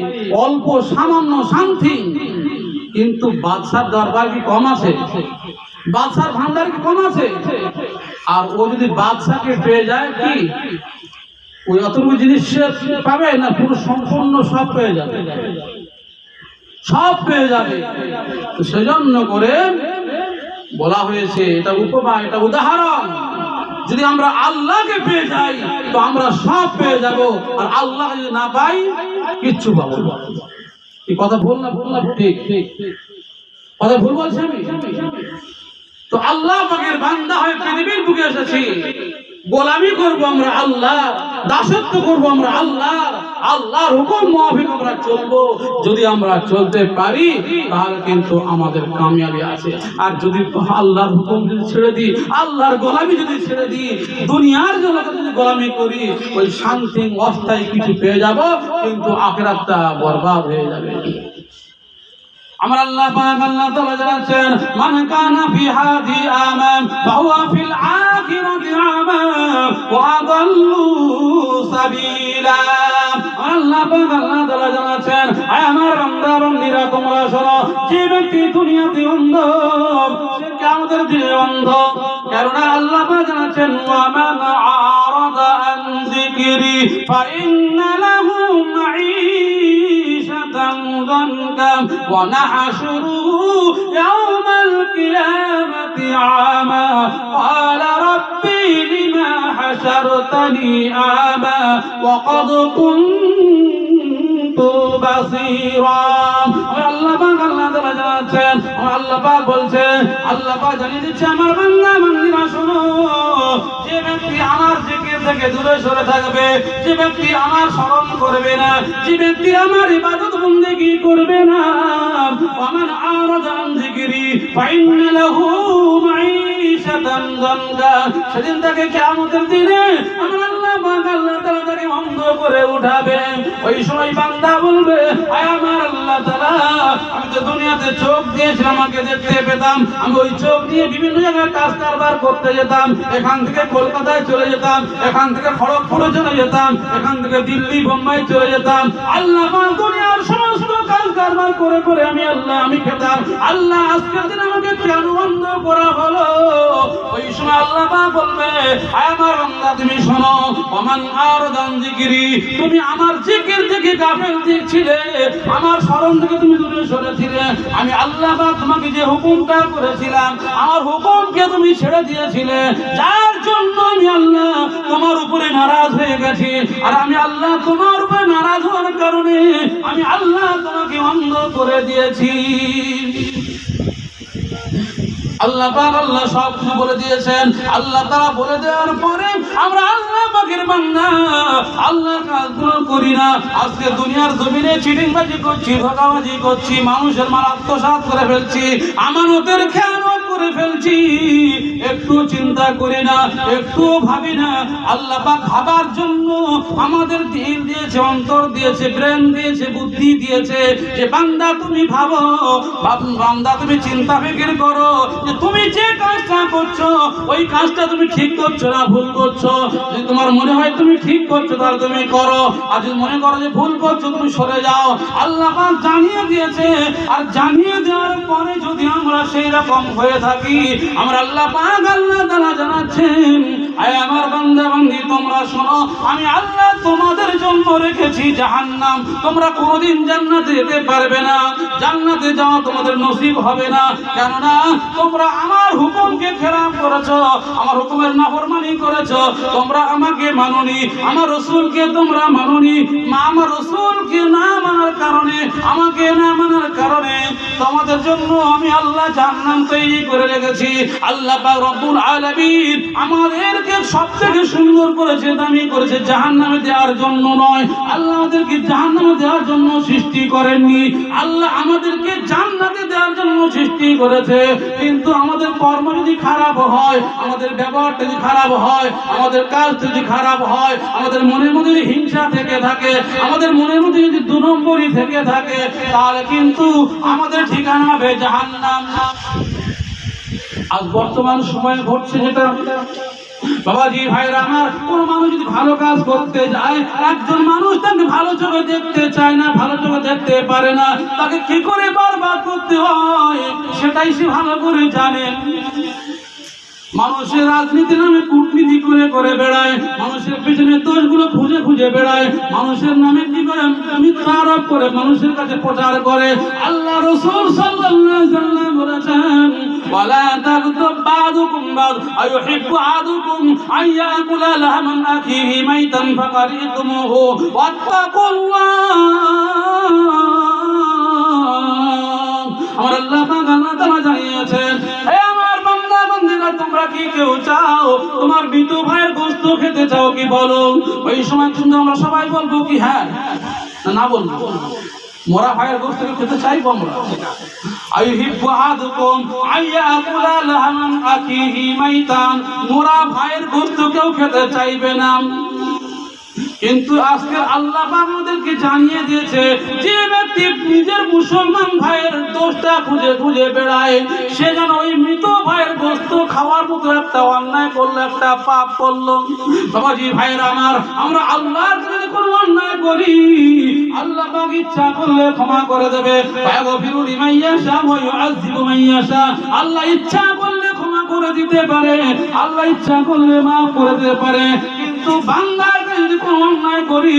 অল্প সামান্য শান্তি, কিন্তু বাদশার দরবার কি কম আছে? বাদশার ভান্ডার কি কম আছে? আর ও যদি বাদশাকে পেয়ে যায় কি ওই অতটুকু জিনিস পাবে না, পুরো সম্পূর্ণ সব পেয়ে যাবে, সব পেয়ে যাবে। তো সেজন্য করে বলা হয়েছে, এটা উপমা, এটা উদাহরণ। যদি আমরা আল্লাহকে পেয়ে যাই তো আমরা সব পেয়ে যাব, আর আল্লাহ যদি না পাই কিচ্ছু পাবো না। এই কথা ভুল না? ভুল না? ঠিক ঠিক কথা ভুল বলছি আমি? তো আল্লাহ পাকের বান্দা হয়ে পৃথিবীর বুকে এসেছি, গোলামি করব আমরা আল্লাহ, দাসত্ব করব আমরা আল্লাহ, আল্লাহর হুকুম মোতাবেক আমরা চলবো। যদি আমরা চলতে পারি তাহলে কিন্তু আমাদের কামিয়াবি আছে। আর যদি আল্লাহর হুকুম যদি ছেড়ে দিই, আল্লাহর গোলামি যদি ছেড়ে দিই, দুনিয়ার জন্য যদি গোলামি করি, ওই শান্তি অস্থায়ী কিছু পেয়ে যাব, কিন্তু আখিরাতটা বরবাদ হয়ে যাবে। আমার আল্লাহ পাক আল্লাহ তাআলা জানাচ্ছেন, মান কানা ফি হাদি আমান ফাহুয়া ফিল আখিরাতি আমান ওয়া আদাল্লু সাবিলা। আল্লাহ পাক আল্লাহ তাআলা জানাচ্ছেন, আয় আমার বান্দা বান্দীরা তোমরা শোনো, যে ব্যক্তি দুনিয়াতে অন্ধ সে কিয়ামতের দিনে অন্ধ। কেননা আল্লাহ পাক জানাচ্ছেন, ওয়া মান আরাদা আন যিকরি ফাইন্না লাহু মাঈশাতান দানকা ওয়া নাহশুরুহু ইয়াওমাল কিয়ামাতি আমা ক্বালা রাব্বি লিমা হাশারতানি আমা ওয়া ক্বাদ কুনতু বাসীরা। আল্লাহ পাক আল্লাহ তাআলা জানাচ্ছেন, আল্লাহ পাক বলছেন, আল্লাহ পাক জানিয়ে দিচ্ছে, আমার বান্দা বান্দীরা শোনো, যে ব্যক্তি আমার জিকির থেকে দূরে সরে থাকবে, যে ব্যক্তি আমার স্মরণ করবে না, যে ব্যক্তি আমার ইবাদত বন্দেগী করবে না, ওয়ামান আরাদা আন যিকরি ফাইন্না লাহু মাঈশাতান যানকা, সেদিন তাকে কিয়ামতের দিনে আমার আল্লাহ পাক আল্লাহ তাআলা তাকে অন্ধ করে উঠাবে। ওই সময় বান্দা বলবে, আয় আমার আল্লাহ তাআলা, আমি তো দুনিয়াতে চোখ দিয়েছিলাম, আমাকে দেখতে পেতাম, আমি ওই চোখ দিয়ে বিভিন্ন জায়গায় কাজ কারবার করতে যেতাম, এখান থেকে কলকাতায় চলে যেতাম, এখান থেকে খড়গপুরে চলে যেতাম, এখান থেকে দিল্লি বোম্বাই চলে যেতাম। আল্লাহ পাক দুনিয়ার সমস্ত কাজ কারবার করে করে আমি খেতাম। আল্লাহ আজকের দিন আমাকে কেন অন্ধ করা হলো? ওই সময় আল্লাহ পাক বলবে, আয় আমার বান্দা তুমি শোনো, ওমান আরাদা আন যিকরি, তুমি আমার জিকির থেকে গাফিল ছিলে, আমার স্মরণ থেকে তুমি দূরে সরেছিলে, আমি আল্লাহ পাক তোমাকে যে হুকুমটা করেছিলাম আমার হুকুমকে তুমি ছেড়ে দিয়েছিলে, যার জন্য আমি আল্লাহ তোমার উপরে নারাজ হয়ে গেছি। আর আমি আল্লাহ তোমার উপরে নারাজ হওয়ার কারণে আমি আল্লাহ তোমাকে অন্ধ করে দিয়েছি। আল্লাহ পাক আল্লাহ সব কিছু বলে দিয়েছেন। আল্লাহ তাআলা বলে দেওয়ার পরে আমরা আল্লাহ পাকের বান্দা আল্লাহর কাজগুলো করি না। আজকে দুনিয়ার জমিনে চিটিংবাজি করছি, ধোঁকাবাজি করছি, মানুষের মাল আত্মসাৎ করে ফেলছি, আমানতের খেয়ানত করে করে ফেলছি, একটু চিন্তা করি না, একটু ভাবি না। আল্লাহ পাক ভাবার জন্য আমাদের দিল দিয়েছে, অন্তর দিয়েছে, ব্রেন দিয়েছে, বুদ্ধি দিয়েছে, যে বান্দা তুমি ভাবো, বান্দা তুমি চিন্তা ফিকির করো যে তুমি যে কাজটা করছো ওই কাজটা তুমি ঠিক করছো না ভুল করছো। যদি তোমার মনে হয় তুমি ঠিক করছো তাহলে তুমি করো, আর যদি মনে করো যে ভুল করছো তুমি সরে যাও। আল্লাহ পাক জানিয়ে দিয়েছে, আর জানিয়ে দেওয়ার পরে যদি আমরা সেই রকম হয়ে থাকি, আমরা আল্লাহ পাক আল্লাহ তাআলা জানাচ্ছেন, আয় আমার বান্দা বান্দি তোমরা শোনো, আমি আল্লাহ তোমাদের জন্য রেখেছি জাহান্নাম। তোমরা কোনোদিন জান্নাতে যেতে পারবে না, জান্নাতে যাওয়া তোমাদের নসিব হবে না। কেননা তোমরা আমার হুকুমকে খেলাফ করেছো, আমার হুকুমের নাফরমানি করেছো, তোমরা আমাকে মানোনি, আমার রাসূলকে তোমরা মানোনি। আমার রাসূলকে না মানার কারণে, আমাকে না মানার কারণে তোমাদের জন্য আমি আল্লাহ জাহান্নাম তৈরি করে রেখেছি। আল্লাহ পাক রব্বুল আলামিন আমাদেরকে সবথেকে সুন্দর করেছে, দামি করেছে জাহান্নামে দেওয়ার জন্য নয়। আল্লাহ আমাদেরকে জাহান্নামে দেওয়ার জন্য সৃষ্টি করেননি, আল্লাহ আমাদেরকে জান্নাতে দেওয়ার জন্য সৃষ্টি করেছে। কিন্তু আমাদের কর্ম যদি খারাপ হয়, আমাদের ব্যবহার যদি খারাপ হয়, আমাদের কাজ যদি খারাপ হয়, আমাদের মনের মধ্যে যদি হিংসা থেকে থাকে, আমাদের মনের মধ্যে যদি দু নম্বরই থেকে থাকে, তাহলে কিন্তু আমাদের ঠিকানা হবে জাহান্নাম। আজ বর্তমান সময়ে ঘটছে যেটা, বাবাজি ভাইরা আমার, কোন মানুষ যদি ভালো কাজ করতে যায়, একজন মানুষ তাকে ভালো চোখে দেখতে চায় না, ভালো চোখে দেখতে পারে না, তাকে কি করে বরবাদ করতে হয় সেটাই সে ভালো করে জানে। মানুষের রাজনীতির নামে কূটনীতি করে করে বেড়ায়, মানুষের পেছনে দোষগুলো খুঁজে খুঁজে বেড়ায়, মানুষের নামে কি করে মিথ্যা আরোপ করে মানুষের কাছে প্রচার করে। আল্লাহ রাসূল সাল্লাল্লাহু আলাইহি ওয়াসাল্লাম বলেছেন, ওয়ালা তাগতাব বাযুকুম বায আইয়ুহিব্বু আহাদুকুম আইয়াকুলা লাহমান আখিহি মাইতান ফাকারিতুমুহু ওয়াত্তাকুল্লাহ। আমার আল্লাহ পাক আল্লাহ তাআলা জানিয়েছেন, হে আমার বান্দা বান্দীরা, তোমরা কি কেউ চাও তোমার মৃত ভাইয়ের গোশত খেতে চাও কি বলো? ওই সময় কিন্তু আমরা সবাই বলবো কি হ্যাঁ না বলবো, মোরা ভাইয়ের গোশত খেতে চাইবো আমরা। আইয়ুহিব্বু আহাদুকুম আইয়াকুলা লাহমান আখিহি মাইতান, মোরা ভাইয়ের গোশত কেউ খেতে চাইবে না। কিন্তু আজকে আল্লাহ আমাদেরকে জানিয়ে দিয়েছে, যে ব্যক্তি নিজের মুসলমান ভাইয়ের দোষটা খুঁজে খুঁজে বেড়ায়, সে যেন ওই মৃত ভাইয়ের গোশত খাওয়ার মতো একটা অন্যায় করলো, একটা পাপ করলো। বাবাজি ভাইয়েরা আমার, আমরা আল্লাহর যদি কোনো অন্যায় করি, আল্লাহ পাক ইচ্ছা করলে ক্ষমা করে দেবে। ফায়াগফিরু লিমান ইয়াশা ওয়া ইউআযযিবু মান ইয়াশা। আল্লাহ ইচ্ছা করলে ক্ষমা করে দিতে পারে, আল্লাহ ইচ্ছা করলে মাফ করে দিতে পারে। কিন্তু বান্দার যদি কোনো অন্যায় করি,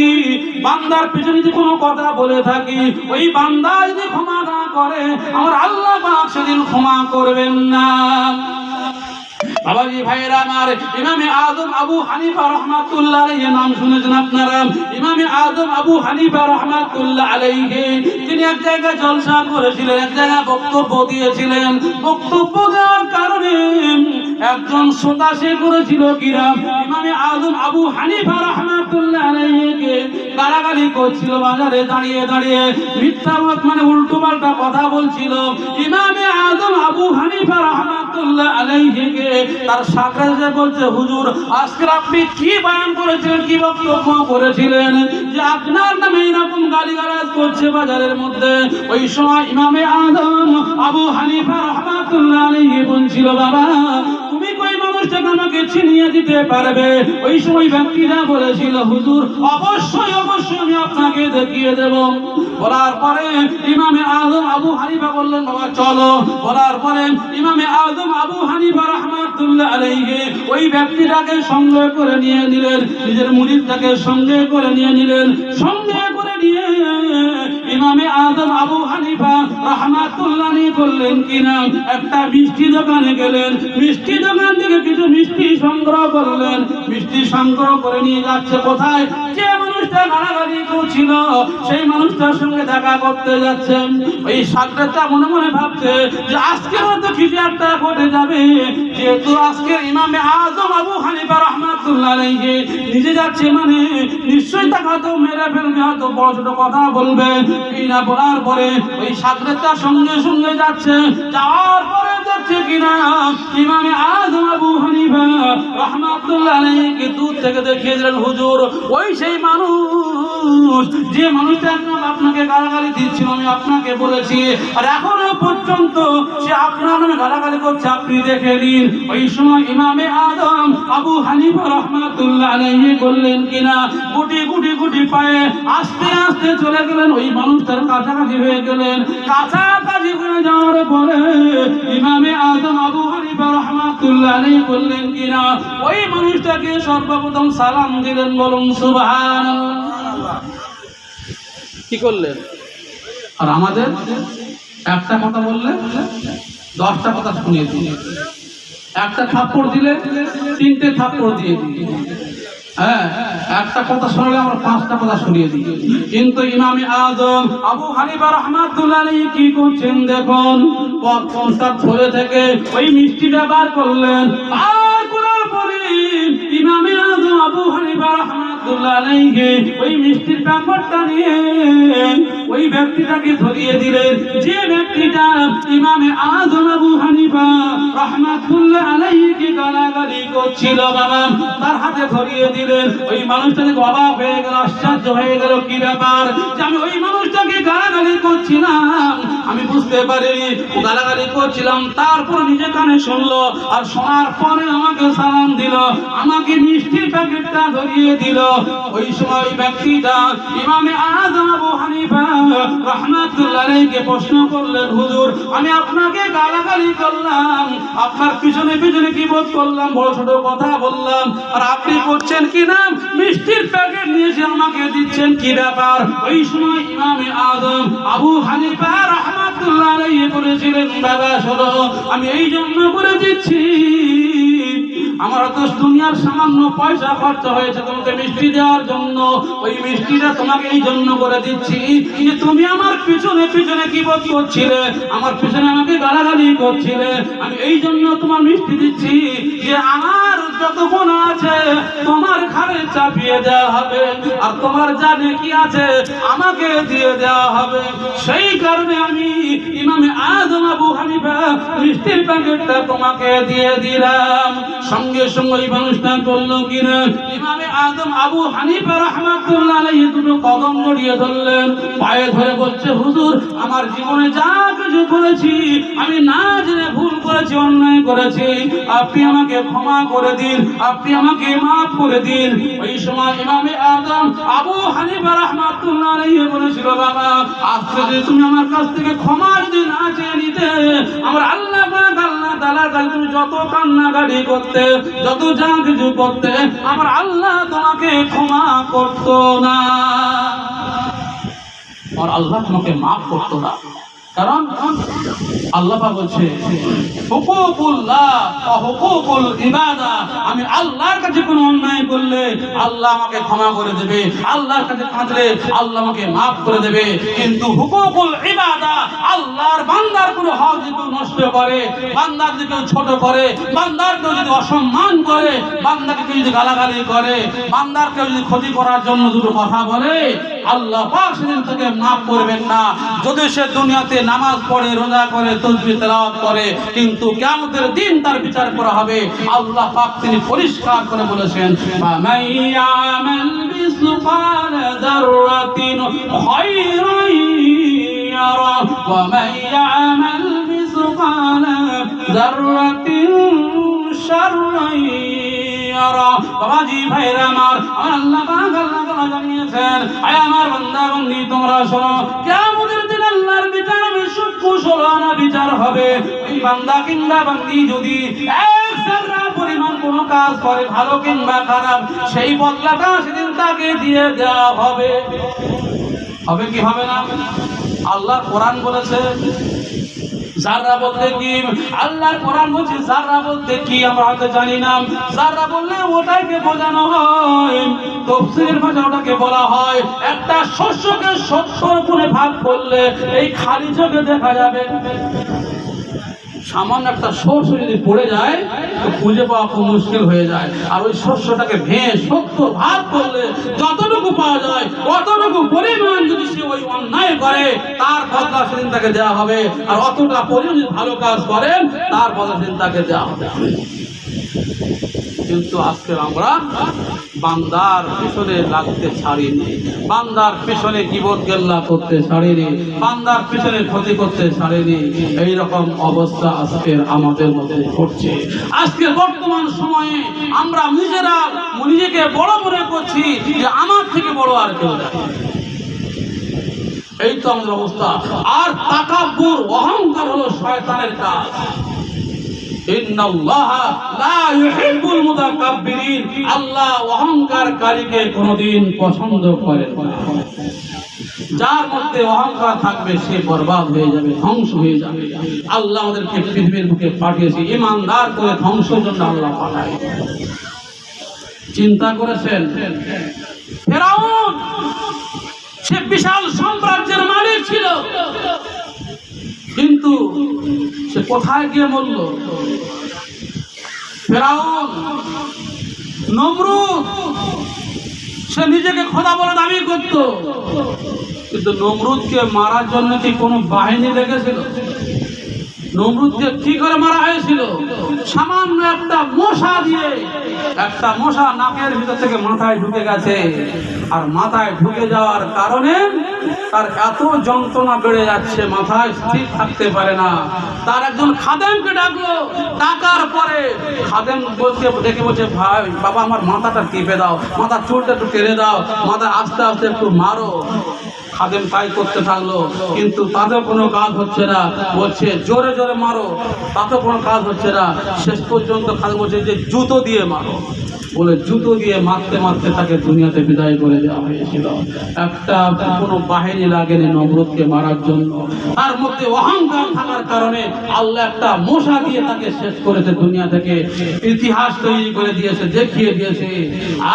বান্দার পিছনে যদি কোনো কথা বলে থাকি, ওই বান্দা যদি ক্ষমা না করে, আমার আল্লাহ পাক সেদিন ক্ষমা করবেন না। বাবাজি ভাইরা আমার, ইমামে আযম আবু হানিফা রাহমাতুল্লাহ আলাইহি নাম শুনেছেন আপনারা? ইমামে আযম আবু হানিফা রাহমাতুল্লাহ আলাইহি তিনি এক জায়গায় জলসা করেছিলেন, এক জায়গায় বক্তব্য দিয়েছিলেন। বক্তব্য দেওয়ার কারণে একজন শ্রোতা সে করেছিল কিরা, ইমামে আযম আবু হানিফা রাহমাতুল্লাহ আলাইহিকে গালাগালি করছিল, বাজারে দাঁড়িয়ে দাঁড়িয়ে মিথ্যা মানে উল্টো পাল্টা কথা বলছিল। ইমামে আযম আবু হানিফা রাহমাতুল্লাহ আলাইহিকে তার সাথে বলছে, হুজুর আজকে আপনি কি বয়ান করেছিলেন, কি বক্তব্য করেছিলেন যে আপনার নামে এরকম গালিগালাজ করছে বাজারের মধ্যে? ওই সময় ইমামে আযম আবু হানিফা রাহমাতুল্লাহ আলাইহি বলছিল, বাবা তুমি কই মানুষটাকে আমাকে চিনিয়ে দিতে পারবে? ওই সময় ব্যক্তিরা বলেছিল, হুজুর অবশ্যই অবশ্যই আমি আপনাকে দেখিয়ে দেব। বলার পরে ইমামে আযম আবু হানিফা বললেন, বাবা চলো। বলার পরে ইমামে আযম আবু হানিফা রাহমাতুল্লাহ আলাইহি ওই ব্যক্তিটাকে সঙ্গে করে নিয়ে নিলেন, নিজের মুরিদটাকে সঙ্গে করে নিয়ে নিলেন। সঙ্গে করে নিয়ে ইমামে আযম আবু হানিফা রাহমাতুল্লাহ আলাইহি করলেন কিনা, একটা মিষ্টি দোকানে গেলেন, মিষ্টি দোকান থেকে কিছু মিষ্টি সংগ্রহ করলেন। মিষ্টি সংগ্রহ করে নিয়ে যাচ্ছে কোথায়? যে মানুষটা গালাগালি করছিল সেই মানুষটার সঙ্গে দেখা করতে যাচ্ছেন। ওই সাকরেদটা মনে মনে ভাবছে যে আজকে হয়তো কিছু একটা ঘটে যাবে, যেহেতু আজকে ইমামে আযম আবু হানিফা রাহমাতুল্লাহ আলাইহি নিজে যাচ্ছে, মানে নিশ্চয়ই তাকে হয়তো মেরে ফেলবে, হয়তো বড় ছোট কথা বলবে। এই না বলার পরে ওই সাকরেদটা সঙ্গে সঙ্গে যাচ্ছে। যাওয়ার পরে যাচ্ছে কিনা ইমামে আযম আবু হানিফা রাহমাতুল্লাহ আলাইহি দূর থেকে দেখিয়ে দিলেন, হুজুর ওই সেই মানুষ যে মানুষটা আপনাকে গালাগালি দিচ্ছিল, আমি আপনাকে বলেছি, আর এখনো পর্যন্ত সে আপনার নামে গালাগালি করছে, আপনি দেখে নিন। ওই সময় ইমামে আযম আবু হানিফা রাহমাতুল্লাহ আলাইহি বললেন কিনা গুটি গুটি গুটি পায়ে আস্তে আস্তে চলে গেলেন, ওই মানুষটার কাছাকাছি হয়ে গেলেন। কাছাকাছি হয়ে যাওয়ার পরে ইমামে আযম আবু হানিফা রাহমাতুল্লাহ আলাইহি বললেন কিনা ওই মানুষটাকে সর্বপ্রথম সালাম দিলেন, বলুন সুবহানাল্লাহ। কি করলেন? আর আমাদের একটা কথা বললে 10টা কথা শুনিয়ে দিন, একটা থাপ্পড় দিলে 3টে থাপ্পড় দিয়ে দিন, হ্যাঁ একটা কথা শুনলে আমরা 5টা কথা শুনিয়ে দিই। কিন্তু ইমামে আযম আবু হানিফা রাহমাতুল্লাহ আলাইহি কি করছেন দেখুন, পথটার থলে থেকে ওই মিষ্টিটা বার করলেন, আর করার পরে ইমামে আযম আবু হানিফা রাহমাতুল্লাহ আলাইহি ওই মিষ্টির প্যাকেটটা নিয়ে ওই ব্যক্তিটাকে ধরিয়ে দিলেন, যে ব্যক্তিটা ইমামে আযম আবু হানিফা রাহমাতুল্লাহ আলাইহি গালাগালি করছিল বাবা, তার হাতে ধরিয়ে দিলেন। ওই মানুষটা অবাক হয়ে গেল, আশ্চর্য হয়ে গেল, কি ব্যাপার যে আমি ওই মানুষটাকে গালাগালি করছিলাম, আমি বুঝতে পারিনি ও গালাগালি করছিলাম। তারপর নিজে কানে শুনলো, আর শোনার পরে আমাকে সালাম দিল, আমাকে মিষ্টির প্যাকেটটা ধরিয়ে দিল। ওই সময় ওই ব্যক্তিটা ইমামে আযম আবু হানিফা রাহমাতুল্লাহ আলাইহি প্রশ্ন করলেন, হুজুর আমি আপনাকে গালাগালি করলাম, আপনার পিছনে পিছনে কিবত করলাম, বড় ছোট কথা বললাম, আর আপনি করছেন কি না মিষ্টির প্যাকেট নিয়ে এসে আমাকে দিচ্ছেন, কি ব্যাপার? ওই সময় ইমামে আযম আবু হানিফা রাহমাতুল্লাহ আলাইহি বলেছিলেন, বাবা শোনো, আমি এই জন্য করে দিচ্ছি, আমার তো দুনিয়ার সামান্য পয়সা খরচ হয়েছে তোমাকে মিষ্টি দেওয়ার জন্য, ওই মিষ্টিটা তোমাকে এই জন্য করে দিচ্ছি যে তুমি আমার পিছনে পিছনে কিবত করছিলে, আমার পিছনে আমাকে গালাগালি করছিলে, আমি এই জন্য তোমার মিষ্টি দিচ্ছি যে আমার যত গুনাহ আছে তোমার ঘাড়ে চাপিয়ে দেওয়া হবে, আর তোমার যা নেকি আছে আমাকে দিয়ে দেওয়া হবে। সেই কারণে আমি ইমামে আযম আবু হানিফা মিষ্টির প্যাকেটটা তোমাকে দিয়ে দিলাম। সঙ্গে সঙ্গে ওই মানুষটা করলো কিনা ইমামে আযম আবু হানিফা রাহমাতুল্লাহ আলাইহি দুটো কদম জড়িয়ে ধরলেন, পায়ে ধরে বলছে, হুজুর আমার জীবনে যা কিছু করেছি আমি না জেনে ভুল করেছি, অন্যায় করেছি, আপনি আমাকে ক্ষমা করে দিন, আপনি আমাকে মাফ করে দিন। ওই সময় ইমামে আযম আবু হানিফা রাহমাতুল্লাহ আলাইহি বলেছিল, বাবা আজকে যদি তুমি আমার কাছ থেকে ক্ষমা যদি না চেয়ে নিতে, আমার আল্লাহ পাক আল্লাহ তাআলার কাছে তুমি যত কান্নাকাটি করতে, যত যা কিছু করতে, আমার আল্লাহ তোমাকে ক্ষমা করতো না, আর আল্লাহ তোমাকে মাফ করতো না। কারণ আল্লাহ পাক বলছে হুকুকুল্লাহ ওয়া হুকুকুল ইবাদা, আমি আল্লাহর কাছে কোনো অন্যায় করলে আল্লাহ আমাকে ক্ষমা করে দেবে, আল্লাহর কাছে কাঁদলে আল্লাহ আমাকে মাফ করে দেবে। কিন্তু হুকুকুল ইবাদা, আল্লাহর বান্দার কোনো হক যদি নষ্ট করে, বান্দার যদি কেউ ছোট করে, বান্দার কেউ যদি অসম্মান করে, বান্দাকে কেউ যদি গালাগালি করে, বান্দার কেউ যদি ক্ষতি করার জন্য দুটো কথা বলে, আল্লাহ পাক সেদিন থেকে মাফ করবেন না। যদি সে দুনিয়াতে নামাজ পড়ে, রোজা করে, তাসবিহ তেলাওয়াত করে, কিন্তু কিয়ামতের দিন তার বিচার করা হবে। আল্লাহ পাক তিনি পরিষ্কার করে বলেছেন, ফামাইয়ামাল বিসকালা যাররাতিন খায়রান ইয়ারা ওয়া মাইয়ামাল বিসকালা যাররাতিন শাররান ইয়ারা। বাবাজি ভাইরা আমার, আল্লাহ পাক আল্লাহ জানিয়েছেন, আয় আমার বান্দা বান্দি তোমরা শোনো, কিয়ামতের দিন আল্লাহর বিচার হবে, সুকুশলানা বিচার হবে। এই বান্দা কিংবা বান্দি যদি এক যারা পরিমাণ কোনো কাজ করে, ভালো কিংবা খারাপ, সেই বদলাটা সেদিন তাকে দিয়ে দেওয়া হবে। হবে কি হবে না? আল্লাহ কোরআন বলেছে যারা বলতে কি, আল্লাহর কোরআন বলছে যারা বলতে কি আমরা হয়তো জানি না, যারা বললে ওটাকে বোঝানো হয়, তাফসীরের ভাষায় ওটাকে বলা হয় একটা শস্যকে 70 গুণে ভাগ করলে এই খালি চোখে দেখা যাবে। সামান্য একটা শস্য যদি পড়ে যায় তো খুঁজে পাওয়া খুব মুশকিল হয়ে যায়, আর ওই শস্যটাকে ভেঙে 70 ভাগ করলে যতটুকু পাওয়া যায় অতটুকু পরিমাণ যদি সে ওই অন্যায় করে তার বদলা সেদিন তাকে দেওয়া হবে, আর অতটা পরিমাণ যদি ভালো কাজ করেন তার বদলা সেদিন তাকে দেওয়া হবে। কিন্তু আজকে আমরা বান্দার পিছনে লাগতে ছাড়িনি, বান্দার পিছনে গীবত গিল্লা করতে ছাড়িনি, বান্দার পিছনে ক্ষতি করতে ছাড়িনি। এইরকম অবস্থা আজকের আমাদের মধ্যে ঘটছে। আজকে বর্তমান সময়ে আমরা নিজেকে বড় মনে করছি যে আমার থেকে বড় আর কেউ নেই। এই তো আমাদের অবস্থা। আর তাকাব্বুর, অহংকার হলো শয়তানের কাজ। ইন্নাল্লাহা লা ইউহিব্বুল মুতাকাব্বিরিন, আল্লাহ অহংকারকারীকে কোনদিন পছন্দ করেন না। যার মধ্যে অহংকার থাকবে সে বরবাদ হয়ে যাবে, ধ্বংস হয়ে যাবে। আল্লাহ আমাদেরকে পৃথিবীর বুকে পাঠিয়েছে ঈমানদার করে ধ্বংসের জন্য আল্লাহ পাঠায়। চিন্তা করেছেন ফেরাউন সে বিশাল সাম্রাজ্যের মালিক ছিল, কিন্তু সে কোথায় গিয়ে মরল? ফেরাউন নমরুদ সে নিজেকে খোদা বলে দাবি করত, কিন্তু নমরুদকে মারার জন্য কি কোনো বাহিনী লেগেছিল? নমরুদকে কি করে মারা হয়েছিল? সামান্য একটা মশা দিয়ে। একটা মশা নাকের ভিতর থেকে মাথায় ঢুকে গেছে, আর মাথায় ঢুকে যাওয়ার কারণে তার এত যন্ত্রণা বেড়ে যাচ্ছে, মাথায় স্থির থাকতে পারে না। তার একজন খাদেমকে ডাকলো, ডাকার পরে খাদেম বলছে ভাই বাবা আমার মাথাটা টিপে দাও, মাথার চুলটা একটু টেনে দাও, মাথা আস্তে আস্তে একটু মারো। খাদেম তাই করতে থাকলো, কিন্তু তাতেও কোনো কাজ হচ্ছে না। বলছে জোরে জোরে মারো, তাতেও কোনো কাজ হচ্ছে না। শেষ পর্যন্ত খাদেম বলছে যে জুতো দিয়ে মারো। বলে জুতো দিয়ে মারতে মারতে তাকে দুনিয়াতে বিদায় করে দেওয়া হয়েছিল। একটা কোনো বাহিনী লাগেনি নমরুদকে মারার জন্য। তার মধ্যে অহংকার থাকার কারণে আল্লাহ একটা মশা দিয়ে তাকে শেষ করেছে দুনিয়া থেকে। ইতিহাস তৈরি করে দিয়েছে, দেখিয়ে দিয়েছে।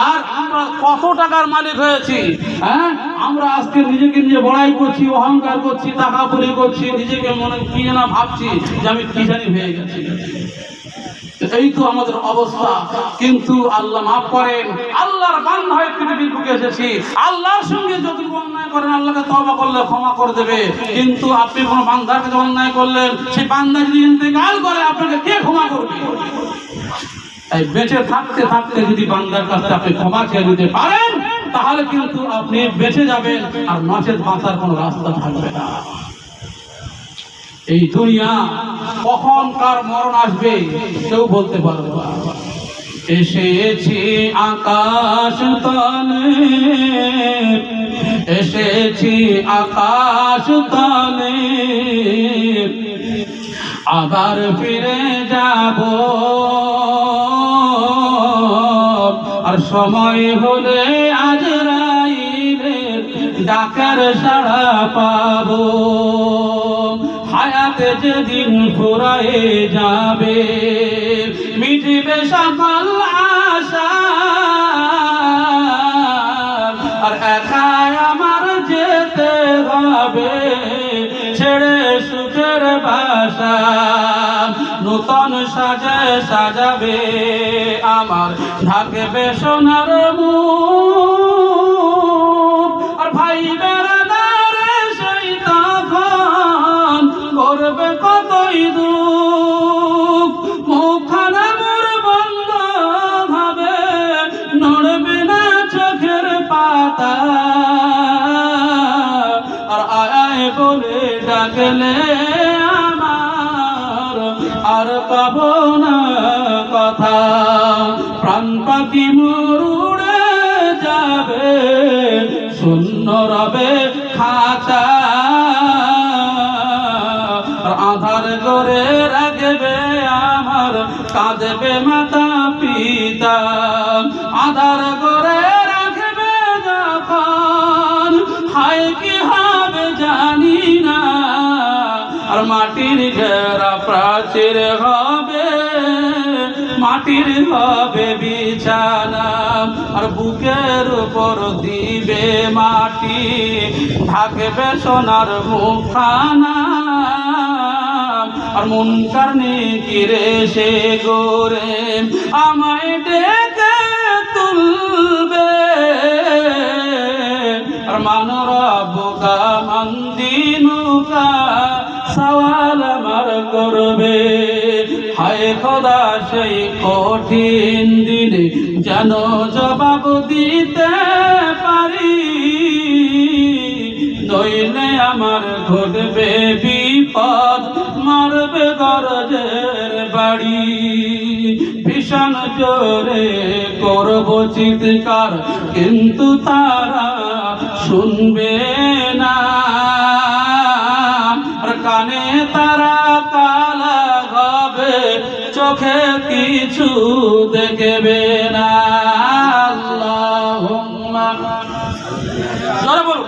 আর আমরা কত টাকার মালিক হয়েছি, হ্যাঁ? আমরা আজকে নিজেকে নিয়ে বড়াই করছি, অহংকার করছি, তাকাবুরি করছি, নিজেকে মনে কি না ভাবছি যে আমি কি জানি হয়ে গেছি। এই তো আমাদের অবস্থা। কিন্তু আল্লাহ মাফ করেন, আল্লাহর বান্দা হয়ে পৃথিবীর বুকে এসেছি। আল্লাহর সঙ্গে যতটুকু অন্যায় করেন আল্লাহকে তওবা করলে ক্ষমা করে দেবে। কিন্তু আপনি কোনো বান্দার কাছে অন্যায় করলেন, সেই বান্দা যদি ইন্তেকাল করে আপনাকে কে ক্ষমা করবে? তাই বেঁচে থাকতে থাকতে যদি বান্দার কাছে আপনি ক্ষমা চেয়ে নিতে পারেন তাহলে কিন্তু আপনি বেঁচে যাবেন, আর নচেত বাঁচার কোনো রাস্তা থাকবে না। এই দুনিয়া কখন কার মরণ আসবে কেউ বলতে পারবে না। এসেছি আকাশ তলে, এসেছি আকাশ তলে, আবার ফিরে যাব, আর সময় হলে আজরাইলের ডাকের সাড়া পাবো। হায়াতে যেদিন ফুরায়ে যাবে, মিটবে সকল আশা, আর একাই আমার যেতে হবে ছেড়ে সুখের বাসা। নূতন সাজে সাজাবে আমার, ঢাকবে সোনার মুখ, আর ভাই বেড়াদারে সেই তখন করবে কতই দুঃখ। মুখখানা মোর বন্ধ ভাবে, নড়বে না চোখের পাতা, আর আয় বলে ডাকলে আমার আর পাবো না কথা। প্রাণ পাখি মোর উড়ে যাবে, শূন্য রবে খাঁচা, আধার করে রাখবে আমার, কাঁদবে মাতা পিতা। আধার করে রাখবে যখন, হায় কি হবে জানি না, আর মাটির ঘেরা প্রাচীর হবে, মাটির হবে বিছানা, আর বুকের উপর দিবে মাটি, ঢাকবে সোনার মুখখানা, আর মুনকার নেকিরে সে গোরে আমায় ডেকে তুলবে, আর মান রাব্বুকা মান দীনুকা সওয়াল আমার করবে। হায় খোদা সেই কঠিন দিনে যেন জবাব দিতে পারি, নইলে আমার ঘটবে বিপদ, মারবে গরজের বাড়ি। ভীষণ জোরে করব চিৎকার, কিন্তু তারা শুনবে না। আর কানে তারা কালা হবে, চোখে কিছু দেখবে না। আল্লাহুম্মা জোরে বলুন।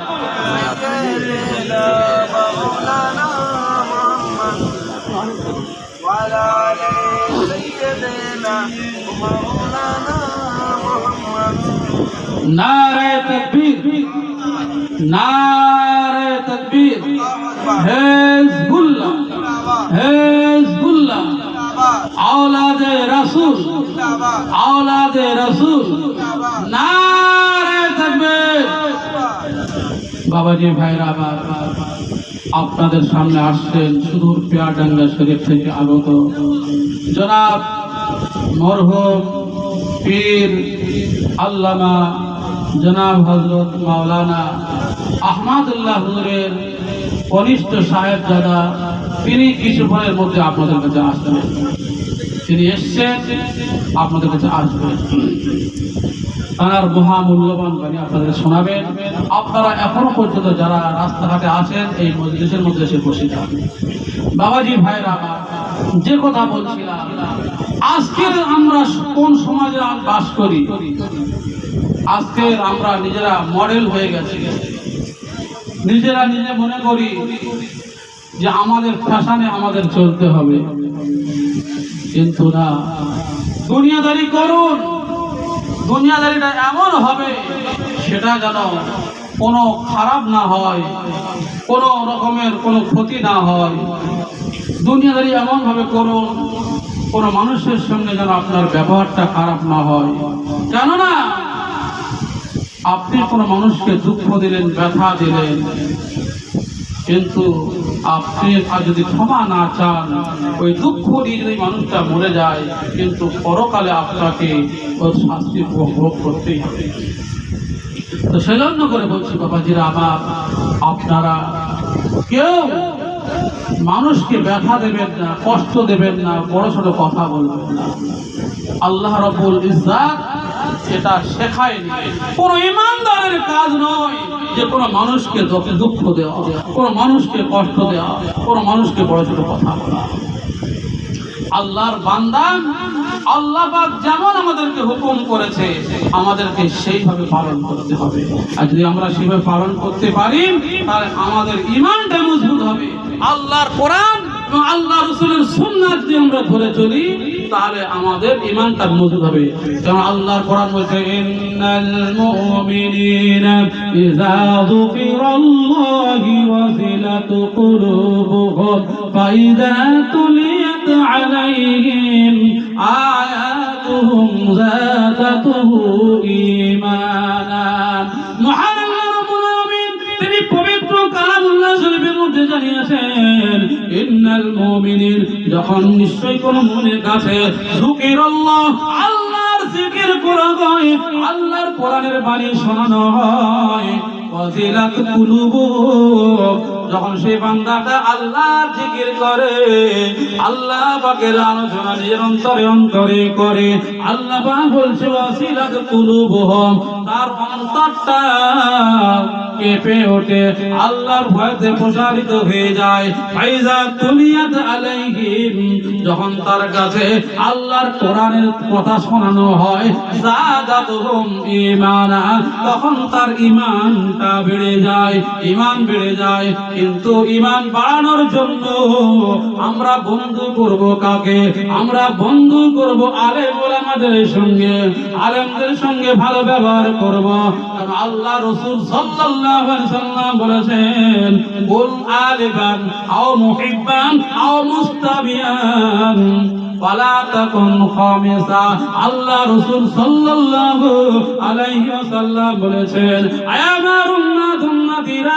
नारे तकबीर, नारे तकबीर, हिज़्बुल्लाह, हिज़्बुल्लाह, औलादे रसूल, औलादे रसूल, नारे तकबीर। বাবাজি ভাইরা, আপনাদের সামনে আসছেন সুদূর পেয়ারডাঙ্গা শরীফ থেকে আগত জনাব মরহুম পীর আল্লামা জনাব হযরত মাওলানা আহমদুল্লাহ হুজুরের কনিষ্ঠ সাহেবজাদা। তিনি কিছুক্ষণের মধ্যে আপনাদের কাছে আসবেন, তিনি এসছেন, আপনাদের কাছে আসবেন। তার মহামূল্যবান বাণী আপনাদের শোনাবেন। আপনারা এখনো পর্যন্ত যারা রাস্তাঘাটে আছেন এই মজলিসের মধ্যে এসে বসে থাকবেন। বাবাজি ভাইরা, যে কথা বলছিলাম, আজকের আমরা কোন সমাজে বাস করি, আজকে আমরা নিজেরা মডেল হয়ে গেছি। নিজেরা নিজে মনে করি যে আমাদের ফ্যাশনে আমাদের চলতে হবে, কিন্তু না, দুনিয়াদারি করুন। দুনিয়াদারিটা এমন হবে সেটা যেন কোনো খারাপ না হয়, কোনো রকমের কোনো ক্ষতি না হয়। দুনিয়াদারি এমনভাবে করুন কোনো মানুষের সঙ্গে যেন আপনার ব্যবহারটা খারাপ না হয়। কেননা আপনি কোনো মানুষকে দুঃখ দিলেন, ব্যথা দিলেন, কিন্তু আপনি যদি ক্ষমা না চান, ওই দুঃখ দিয়ে যদি মানুষটা মরে যায়, কিন্তু পরকালে আপনাকে ওর শাস্তি ভোগ করতেই হবে। তো সেজন্য করে বলছি বাবাজিরা আমার, আপনারা কেউ মানুষকে ব্যথা দেবেন না, কষ্ট দেবেন না, বড় ছোট কথা বলবেন না। আল্লাহ রাব্বুল ইজ্জাত এটা শেখায়নি। কোন ইমানদারের কাজ নয় যে কোনো মানুষকে দুঃখ দেওয়া, কোনো মানুষকে কষ্ট দেওয়া, কোনো মানুষকে বড় ছোট কথা বলা। আল্লাহর বান্দা, আল্লাহ পাক যেমন আমাদেরকে হুকুম করেছে আমাদেরকে সেইভাবে পালন করতে হবে। আর যদি আমরা সেইভাবে পালন করতে পারি তাহলে আমাদের ঈমানটা মজবুত হবে। আল্লাহর কোরআন এবং আল্লাহ রাসূলের সুন্নাত যদি আমরা ধরে চলি তাহলে আমাদের ঈমানটা মজবুত হবে। কারণ আল্লাহর কোরআন বলছে, ইন্নাল মুমিনিনা ইযা যুকিরাল্লাহু ওয়াজিলাত কুলুবুহুম ফাইযা তুলিয়াত আলাইহিম আয়াতুহুম যাদাতুহু ঈমানা। মহান আল্লাহ রাব্বুল আলামিন তিনি পবিত্র কালামুল্লাহ শরীফের মধ্যে জানিয়েছেন, ইন্নাল মুমিনিন, যখন নিশ্চয় কোন মুমিনের কাছে যুকিরাল্লাহ, আল্লাহর জিকির করা হয়, আল্লাহর কোরআনের বাণী শোনানো হয়, ওয়াজিলাত কুলুবুহুম, যখন সেই বান্দাটা আল্লাহর জিকির করে, আল্লাহ পাকের আলোচনা নিজের অন্তরে অন্তরে করে, আল্লাহ পাক বলছে ওয়াজিলাত কুলুবুহুম, তার অন্তরটা কেঁপে ওঠে, আল্লাহর ভয়তে প্রসারিত হয়ে যায়। ফাইজা তুলিয়াত আলাইহিম, যখন তার কাছে আল্লাহর কোরআনের কথা শোনানো হয়, যাদাতুহুম ঈমানা, তখন তার ঈমানটা বেড়ে যায়, ঈমান বেড়ে যায়। কিন্তু ঈমান বাড়ানোর জন্য আমরা বন্ধু করব কাকে? আমরা বন্ধু করব আলেম ওলামাদের সঙ্গে, আলেমদের সঙ্গে ভালো ব্যবহার করব। কারণ আল্লাহ রাসূল সাল্লাল্লাহু সাল্লাল্লাহু আলাইহি সাল্লাম বলেছেন কুল আলিবান আও মুহিব্বান আও মুস্তাবিয়ান ওয়ালা তাকুন খামিসা। আল্লাহ রাসূল সাল্লাল্লাহু আলাইহি ওয়াসাল্লাম বলেছেন, আয় আমার উম্মত উম্মতিরা,